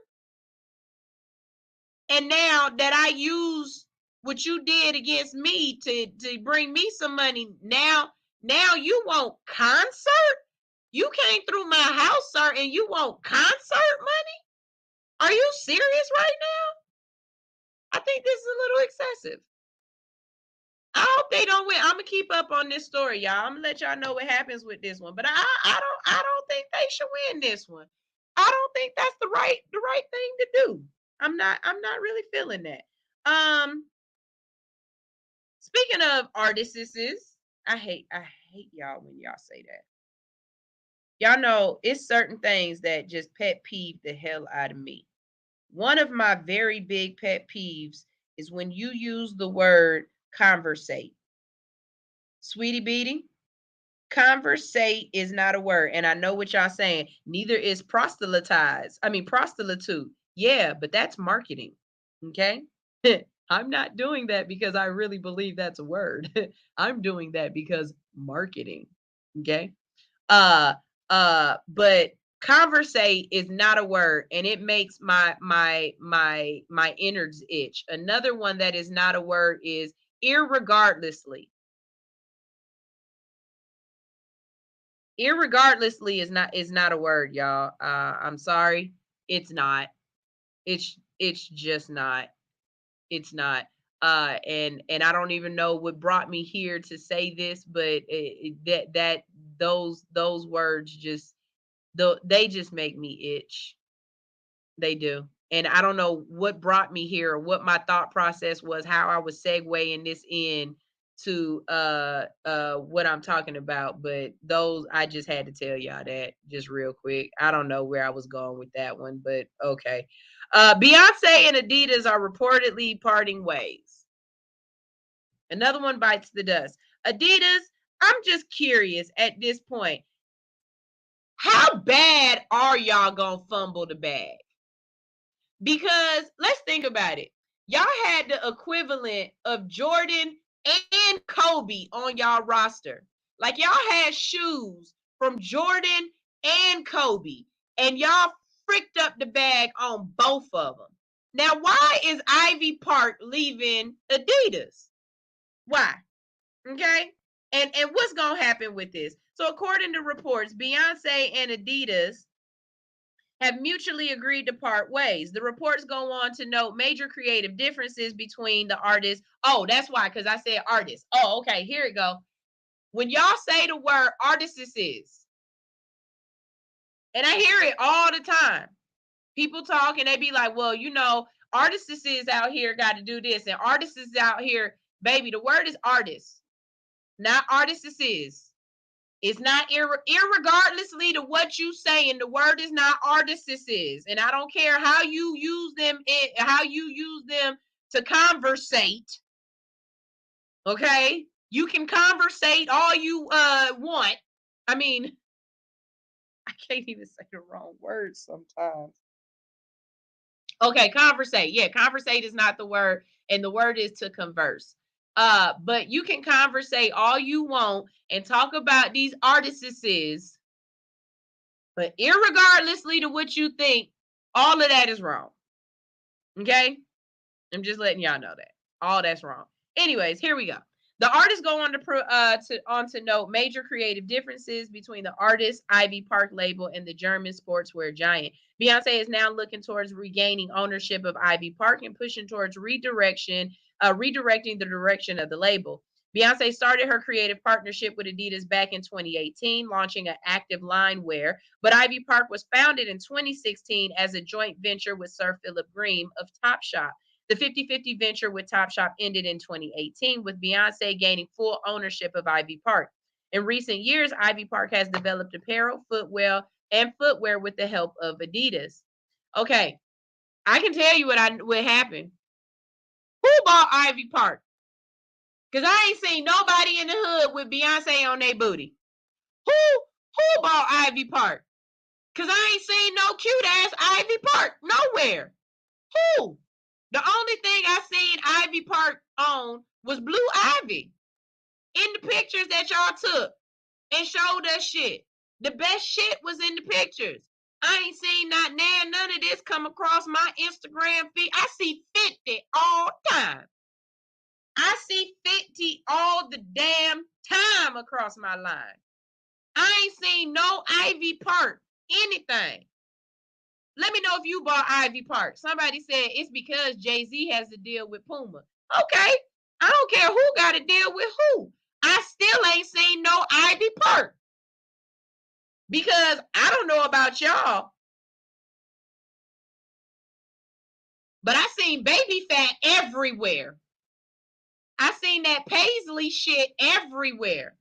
[SPEAKER 7] And now that I use what you did against me to bring me some money, now you want concert? You came through my house, sir, and you want concert money? Are you serious right now? I think this is a little excessive. I hope they don't win. I'm gonna keep up on this story, y'all. I'm gonna let y'all know what happens with this one. But I don't think they should win this one. I don't think that's the right thing to do. I'm not really feeling that. Speaking of artists, I hate y'all when y'all say that. Y'all know it's certain things that just pet peeve the hell out of me. One of my very big pet peeves is when you use the word conversate. Sweetie Beatie, conversate is not a word. And I know what y'all saying. Neither is prostitute. Yeah, but that's marketing. Okay. I'm not doing that because I really believe that's a word. I'm doing that because marketing. Okay. But conversate is not a word, and it makes my innards itch. Another one that is not a word is irregardlessly. Irregardlessly is not a word, y'all. I'm sorry. It's not. It's just not. It's not. And I don't even know what brought me here to say this, but those words just they just make me itch. They do. And I don't know what brought me here or what my thought process was, how I was segueing this in to what I'm talking about, but those I just had to tell y'all that just real quick. I don't know where I was going with that one, but okay. Beyonce and Adidas are reportedly parting ways. Another one bites the dust. Adidas, I'm just curious at this point. How bad are y'all gonna fumble the bag? Because let's think about it. Y'all had the equivalent of Jordan and Kobe on y'all roster. Like y'all had shoes from Jordan and Kobe, and y'all fricked up the bag on both of them. Now, why is Ivy Park leaving Adidas? Why? Okay. And what's gonna happen with this? So according to reports, Beyonce and Adidas have mutually agreed to part ways. The reports go on to note major creative differences between the artists. Oh, that's why, because I said artists. Oh, okay, here we go. When y'all say the word artists, and I hear it all the time, people talk and they be like, well, you know, artists out here got to do this, and artists out here, baby, the word is artist, not artists. It's not irregardlessly to what you saying. The word is not artists, and I don't care how you use them. How you use them to conversate. Okay, you can conversate all you want. I mean, I can't even say the wrong words sometimes. Okay, conversate. Yeah, conversate is not the word, and the word is to converse. But you can conversate all you want and talk about these artists, but irregardlessly to what you think, all of that is wrong. Okay? I'm just letting y'all know that. All that's wrong. Anyways, here we go. The artists go on to note major creative differences between the artist Ivy Park label and the German sportswear giant. Beyonce is now looking towards regaining ownership of Ivy Park and pushing towards redirecting the direction of the label. Beyonce started her creative partnership with Adidas back in 2018, launching an active line wear, but Ivy Park was founded in 2016 as a joint venture with Sir Philip Green of Topshop. The 50-50 venture with Topshop ended in 2018, with Beyonce gaining full ownership of Ivy Park. In recent years, Ivy Park has developed apparel, footwear with the help of Adidas. Okay, I can tell you what happened. Who bought Ivy Park? Because I ain't seen nobody in the hood with Beyonce on their booty. Who bought Ivy Park? Because I ain't seen no cute ass Ivy Park nowhere. Who? The only thing I seen Ivy Park on was Blue Ivy in the pictures that y'all took and showed us shit. The best shit was in the pictures. I ain't seen none of this come across my Instagram feed. I see 50 all the time. I see 50 all the damn time across my line. I ain't seen no Ivy Park anything. Let me know if you bought Ivy Park. Somebody said it's because Jay-Z has to deal with Puma. Okay. I don't care who got to deal with who. I still ain't seen no Ivy Park. Because I don't know about y'all, But I seen baby fat everywhere. I seen that Paisley shit everywhere.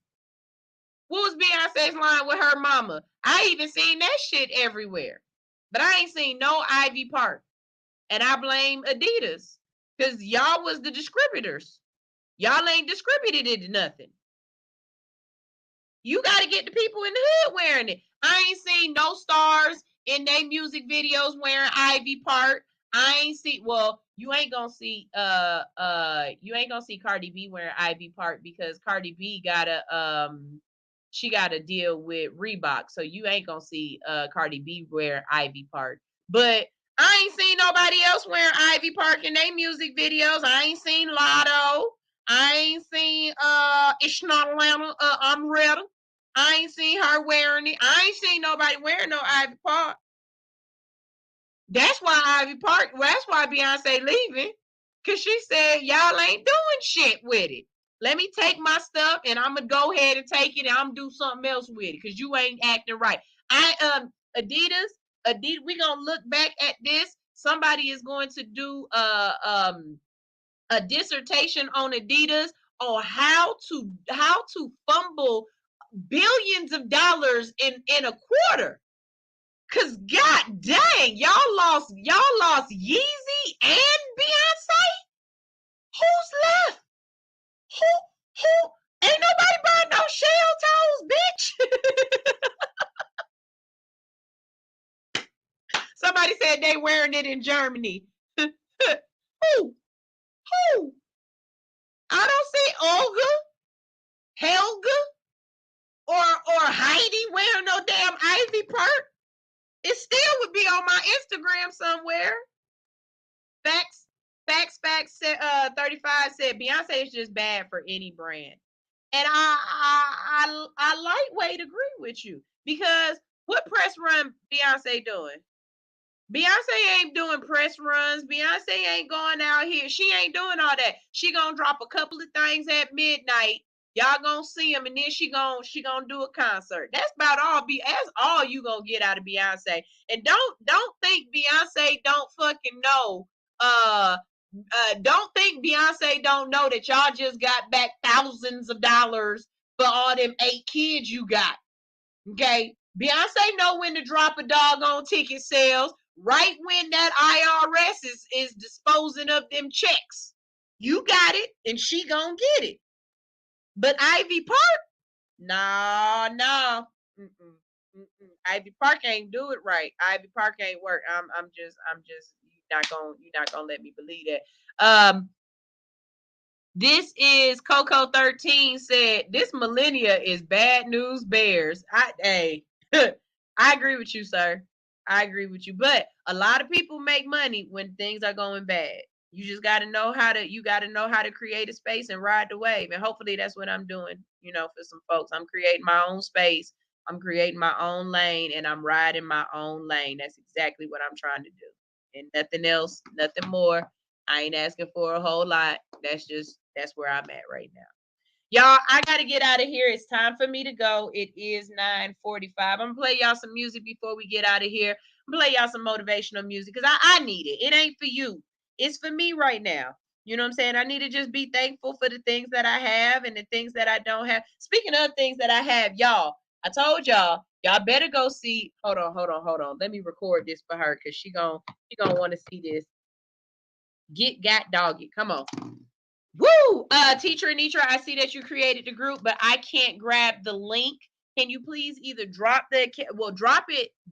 [SPEAKER 7] What was Beyonce's line with her mama? I even seen that shit everywhere. But I ain't seen no Ivy Park. And I blame Adidas. Because y'all was the distributors. Y'all ain't distributed it to nothing. You got to get the people in the hood wearing it. I ain't seen no stars in their music videos wearing Ivy Park. I ain't see, well, you ain't gonna see Cardi B wearing Ivy Park because Cardi B she got a deal with Reebok, so you ain't gonna see Cardi B wear Ivy Park. But I ain't seen nobody else wearing Ivy Park in their music videos. I ain't seen Lotto. I ain't seen It's Not Atlanta, I'm Ready. I ain't seen her wearing it. I ain't seen nobody wearing no Ivy Park. That's why that's why Beyonce leaving. Cause she said y'all ain't doing shit with it. Let me take my stuff and I'm gonna go ahead and take it and I'm gonna do something else with it. Cause you ain't acting right. Adidas, we gonna look back at this. Somebody is going to do a dissertation on Adidas on how to fumble billions of dollars in a quarter. Cause god dang, y'all lost Yeezy and Beyonce. Who's left? Who? Ain't nobody buying no shell toes, bitch. Somebody said they wearing it in Germany. Who? I don't see Olga, Helga, or Heidi wearing no damn Ivy Park. It still would be on my Instagram somewhere. Facts 35 said Beyonce is just bad for any brand. And I lightweight agree with you because what press run Beyonce doing? Beyonce ain't doing press runs. Beyonce ain't going out here. She ain't doing all that. She gonna drop a couple of things at midnight. Y'all gonna see them, and then she gonna do a concert. That's about all. That's all you gonna get out of Beyonce. And don't think Beyonce don't fucking know. Don't think Beyonce don't know that y'all just got back thousands of dollars for all them 8 kids you got. Okay, Beyonce know when to drop a doggone ticket sales. Right when that IRS is disposing of them checks. You got it, and she gonna get it. But Ivy Park, no. Ivy Park ain't do it right. Ivy Park ain't work. I'm just you're not gonna let me believe that. This is Coco 13 said this millennia is bad news bears. I agree with you, sir. I agree with you. But a lot of people make money when things are going bad. You just got to know how to create a space and ride the wave. And hopefully that's what I'm doing, for some folks. I'm creating my own space. I'm creating my own lane and I'm riding my own lane. That's exactly what I'm trying to do. And nothing else, nothing more. I ain't asking for a whole lot. That's where I'm at right now. Y'all, I got to get out of here. It's time for me to go. It is 9:45. I'm going to play y'all some music before we get out of here. I'm going to play y'all some motivational music because I need it. It ain't for you. It's for me right now. You know what I'm saying? I need to just be thankful for the things that I have and the things that I don't have. Speaking of things that I have, y'all, I told y'all better go see. Hold on. Let me record this for her because she gonna want to see this. Got doggy. Come on. Woo! Teacher Anitra, I see that you created the group, but I can't grab the link. Can you please either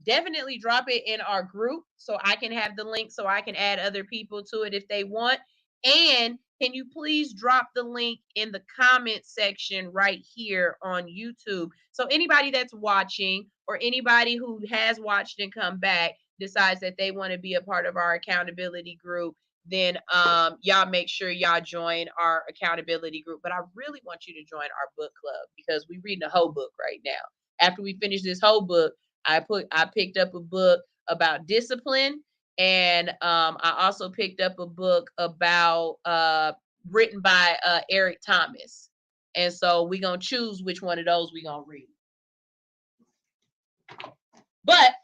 [SPEAKER 7] definitely drop it in our group so I can have the link so I can add other people to it if they want. And can you please drop the link in the comment section right here on YouTube? So anybody that's watching or anybody who has watched and come back decides that they want to be a part of our accountability group, then y'all make sure y'all join our accountability group. But I really want you to join our book club because we're reading a whole book right now. After we finish this whole book, I picked up a book about discipline, and I also picked up a book about written by Eric Thomas. And so we're gonna choose which one of those we're gonna read. But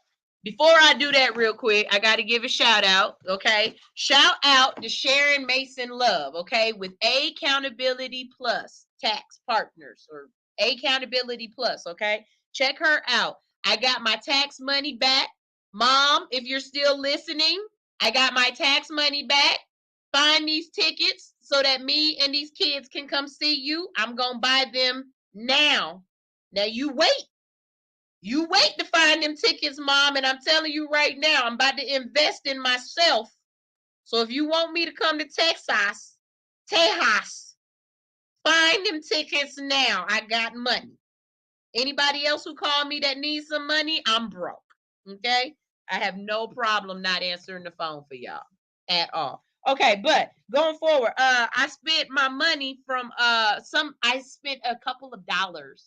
[SPEAKER 7] Before I do that real quick, I got to give a shout out, okay? Shout out to Sharon Mason Love, okay, with Accountability Plus Tax Partners or Accountability Plus, okay? Check her out. I got my tax money back. Mom, if you're still listening, I got my tax money back. Find these tickets so that me and these kids can come see you. I'm going to buy them now. Now you wait. You wait to find them tickets, Mom, and I'm telling you right now, I'm about to invest in myself. So if you want me to come to Texas, find them tickets now. I got money. Anybody else who called me that needs some money, I'm broke. Okay? I have no problem not answering the phone for y'all at all. Okay, but going forward, I spent my money from I spent a couple of dollars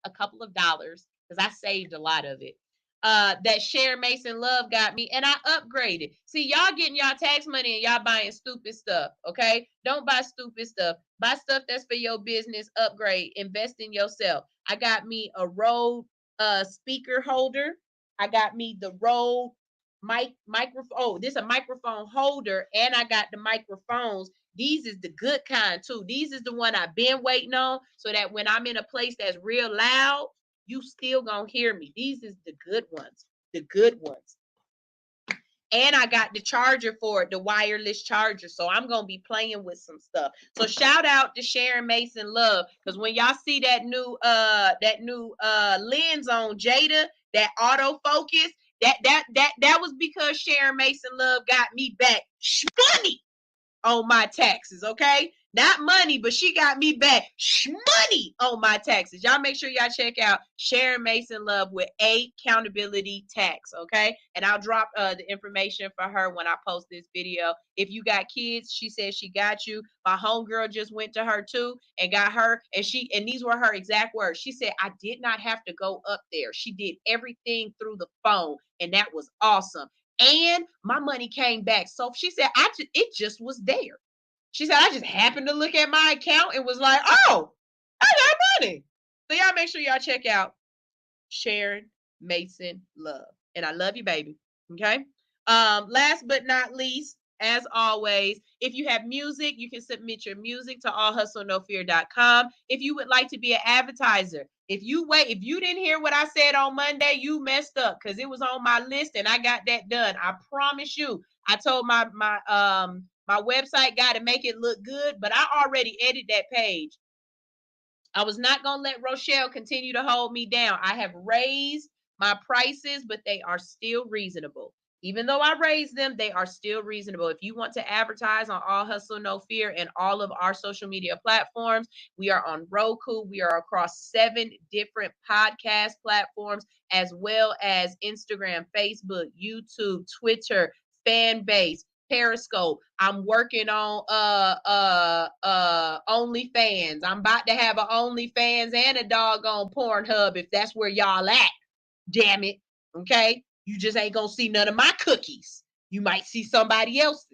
[SPEAKER 7] because I saved a lot of it. That Sharon Mason Love got me, and I upgraded. See, y'all getting y'all tax money and y'all buying stupid stuff. Okay, don't buy stupid stuff. Buy stuff that's for your business. Upgrade. Invest in yourself. I got me a Rode speaker holder. I got me the Rode microphone. Oh, this is a microphone holder, and I got the microphones. These is the good kind too. These is the one I've been waiting on, so that when I'm in a place that's real loud, you still gonna hear me. These is the good ones. The good ones. And I got the charger for it, the wireless charger. So I'm gonna be playing with some stuff. So shout out to Sharon Mason Love. Because when y'all see that new lens on Jada, that autofocus, that was because Sharon Mason Love got me back money on my taxes, okay? Not money, but she got me back money on my taxes. Y'all make sure y'all check out Sharon Mason Love with Accountability Tax, okay? And I'll drop the information for her when I post this video. If you got kids, she said she got you. My homegirl just went to her too and got her, and these were her exact words. She said, I did not have to go up there. She did everything through the phone, and that was awesome. And my money came back. So she said, it just was there. She said, I just happened to look at my account and was like, oh, I got money. So y'all make sure y'all check out Sharon Mason Love. And I love you, baby. Okay. Last but not least, as always, if you have music, you can submit your music to allhustlenofear.com. If you would like to be an advertiser, if you didn't hear what I said on Monday, you messed up because it was on my list and I got that done. I promise you. I told my website guy to make it look good, but I already edited that page. I was not going to let Rochelle continue to hold me down. I have raised my prices, but they are still reasonable. Even though I raised them, they are still reasonable. If you want to advertise on All Hustle No Fear and all of our social media platforms, we are on Roku. We are across 7 different podcast platforms, as well as Instagram, Facebook, YouTube, Twitter, Fanbase, Periscope. I'm working on OnlyFans. I'm about to have an OnlyFans and a doggone Pornhub if that's where y'all at. Damn it. Okay? You just ain't gonna see none of my cookies. You might see somebody else's.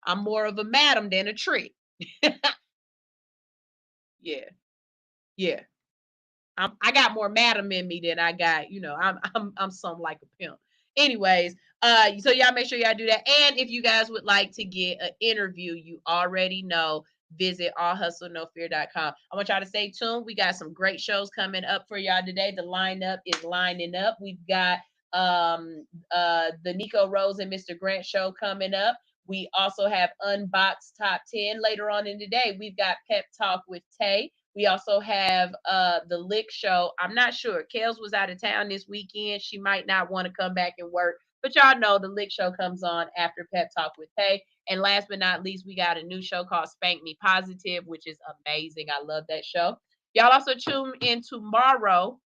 [SPEAKER 7] I'm more of a madam than a trick. Yeah. Yeah. I got more madam in me than I got, I'm something like a pimp. Anyways, so y'all make sure y'all do that. And if you guys would like to get an interview, you already know, visit allhustlenofear.com. I want y'all to stay tuned. We got some great shows coming up for y'all today. The lineup is lining up. We've got the Nico Rose and Mr. Grant show coming up. We also have Unboxed Top 10 later on in the day. We've got Pep Talk with Tay. We also have the Lick Show. I'm not sure. Kels was out of town this weekend. She might not want to come back and work. But y'all know the Lick Show comes on after Pep Talk with Tay. And last but not least, we got a new show called Spank Me Positive, which is amazing. I love that show. Y'all also tune in tomorrow.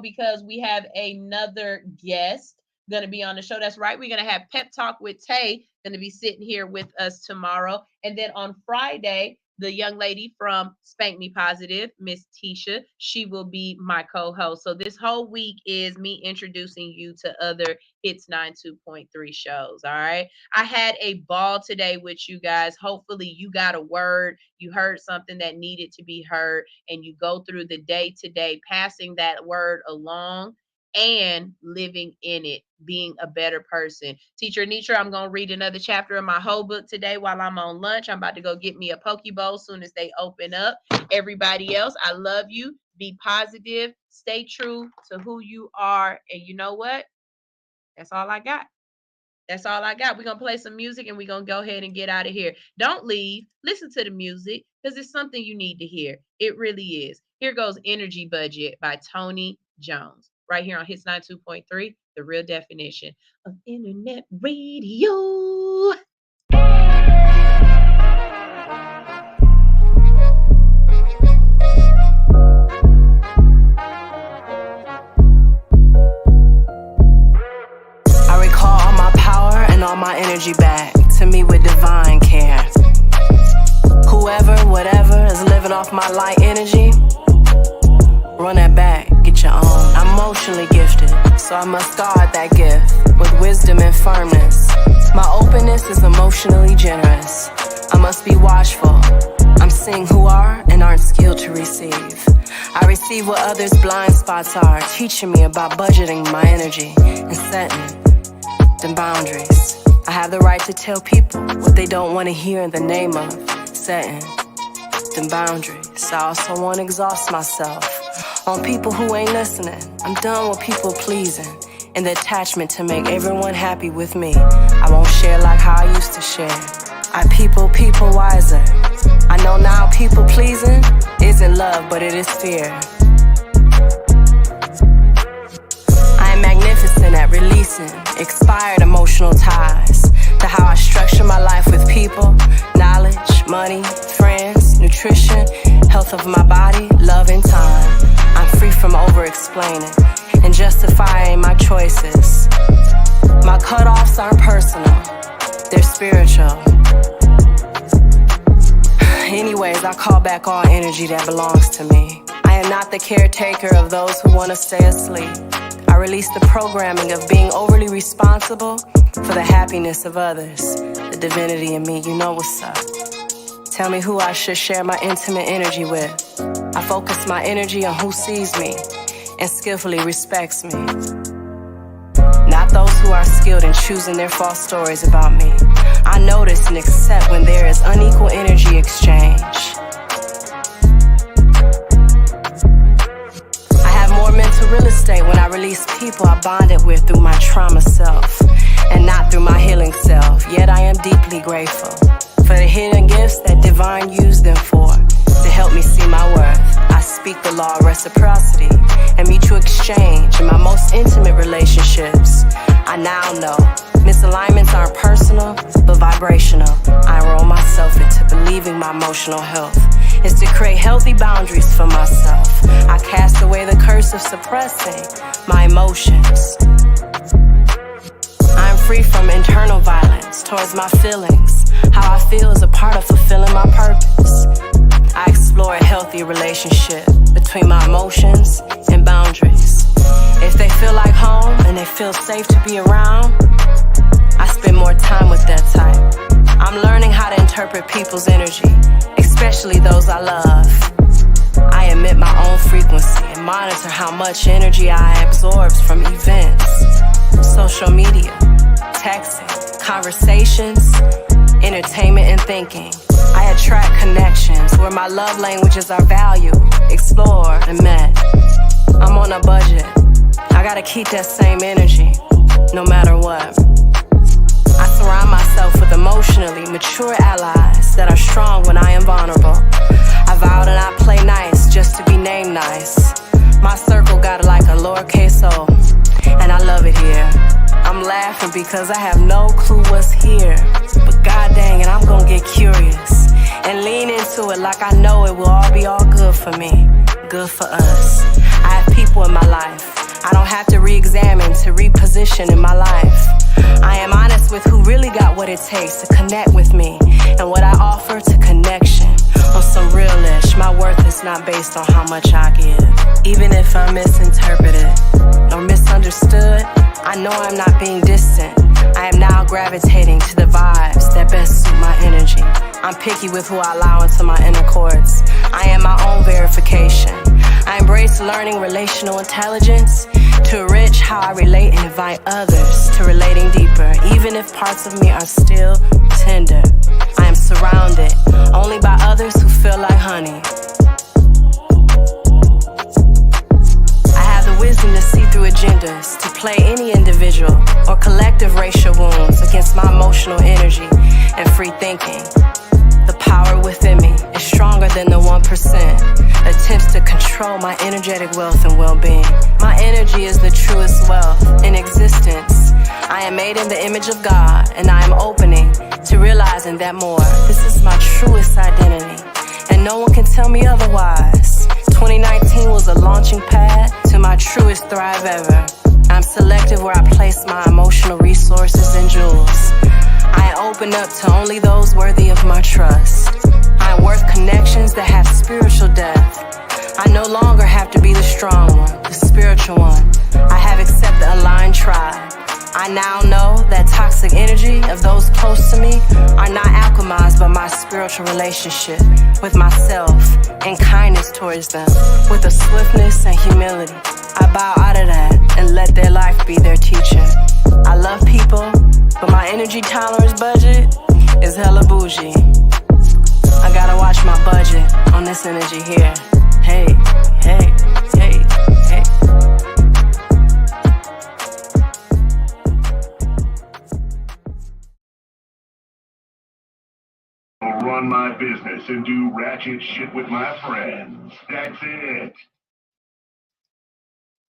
[SPEAKER 7] Because we have another guest going to be on the show. That's right. We're going to have Pep Talk with Tay going to be sitting here with us tomorrow. And then on Friday, the young lady from Spank Me Positive, Miss Tisha, she will be my co-host. So this whole week is me introducing you to other Hits 92.3 shows. All right. I had a ball today with you guys. Hopefully you got a word. You heard something that needed to be heard, and you go through the day to day passing that word along and living in it, being a better person. Teacher Anitra, I'm going to read another chapter of my whole book today while I'm on lunch. I'm about to go get me a Poke Bowl soon as they open up. Everybody else, I love you. Be positive. Stay true to who you are. And you know what? That's all I got. That's all I got. We're going to play some music and we're going to go ahead and get out of here. Don't leave. Listen to the music because it's something you need to hear. It really is. Here goes Energy Budget by Tony Jones. Right here on Hits 92.3, the real definition of internet radio.
[SPEAKER 12] I recall all my power and all my energy back to me with divine care. Whoever, whatever is living off my light energy, run that back, get your own. I'm emotionally gifted, so I must guard that gift with wisdom and firmness. My openness is emotionally generous. I must be watchful. I'm seeing who are and aren't skilled to receive. I receive what others' blind spots are, teaching me about budgeting my energy and setting them boundaries. I have the right to tell people what they don't want to hear in the name of setting them boundaries. I also won't exhaust myself on people who ain't listening. I'm done with people pleasing and the attachment to make everyone happy with me. I won't share like how I used to share. I people wiser. I know now people pleasing isn't love, but it is fear. I am magnificent at releasing expired emotional ties to how I structure my life with people, knowledge, money, friends, nutrition, health of my body, love, and time. I'm free from over-explaining and justifying my choices. My cutoffs aren't personal, they're spiritual. Anyways, I call back all energy that belongs to me. I am not the caretaker of those who want to stay asleep. I release the programming of being overly responsible for the happiness of others. The divinity in me, you know what's up. Tell me who I should share my intimate energy with. I focus my energy on who sees me and skillfully respects me. Not those who are skilled in choosing their false stories about me. I notice and accept when there is unequal energy exchange. I have more mental real estate when I release people I bonded with through my trauma self and not through my healing self. Yet I am deeply grateful for the hidden gifts that divine used them for to help me see my worth. I speak the law of reciprocity and mutual exchange in my most intimate relationships. I now know misalignments aren't personal, but vibrational. I enroll myself into believing my emotional health is to create healthy boundaries for myself. I cast away the curse of suppressing my emotions. I'm free from internal violence towards my feelings. How I feel is a part of fulfilling my purpose. I explore a healthy relationship between my emotions and boundaries. If they feel like home and they feel safe to be around, I spend more time with that type. I'm learning how to interpret people's energy, especially those I love. I emit my own frequency and monitor how much energy I absorb from events, social media, texting, conversations, entertainment, and thinking. I attract connections where my love languages are valued, explored, and met. I'm on a budget. I gotta keep that same energy, no matter what. I surround myself with emotionally mature allies that are strong when I am vulnerable. I vow to not play nice just to be named nice. My circle got like a lowercase o, and I love it here. I'm laughing because I have no clue what's here. But god dang it, I'm gonna get curious and lean into it like I know it will all be all good for me, good for us. I have people in my life I don't have to re-examine, to reposition in my life. I am honest with who really got what it takes to connect with me and what I offer to connection. On some real-ish, my worth is not based on how much I give. Even if I'm misinterpreted or misunderstood, I know I'm not being distant. I am now gravitating to the vibes that best suit my energy. I'm picky with who I allow into my inner courts. I am my own verification.
[SPEAKER 13] I embrace learning relational intelligence to enrich how I relate and invite others to relating deeper, even if parts of me are still tender. I am surrounded only by others who feel like honey. I have the wisdom to see through agendas, to play any individual or collective racial wounds against my emotional energy and free thinking. The power within me is stronger than the 1% attempts to control my energetic wealth and well-being. My energy is the truest wealth in existence. I am made in the image of God, and I am opening to realizing that more. This is my truest identity, and no one can tell me otherwise. 2019 was a launching pad to my truest thrive ever. I'm selective where I place my emotional resources and jewels. I open up to only those worthy of my trust. I am worth connections that have spiritual depth. I no longer have to be the strong one, the spiritual one. I have accepted the aligned tribe. I now know that toxic energy of those close to me are not alchemized by my spiritual relationship with myself and kindness towards them. With a swiftness and humility, I bow out of that and let their life be their teacher. I love people, but my energy tolerance budget is hella bougie. I gotta watch my budget on this energy here. Hey, hey, hey, hey.
[SPEAKER 14] I'll run my business and do ratchet shit with my friends. That's it.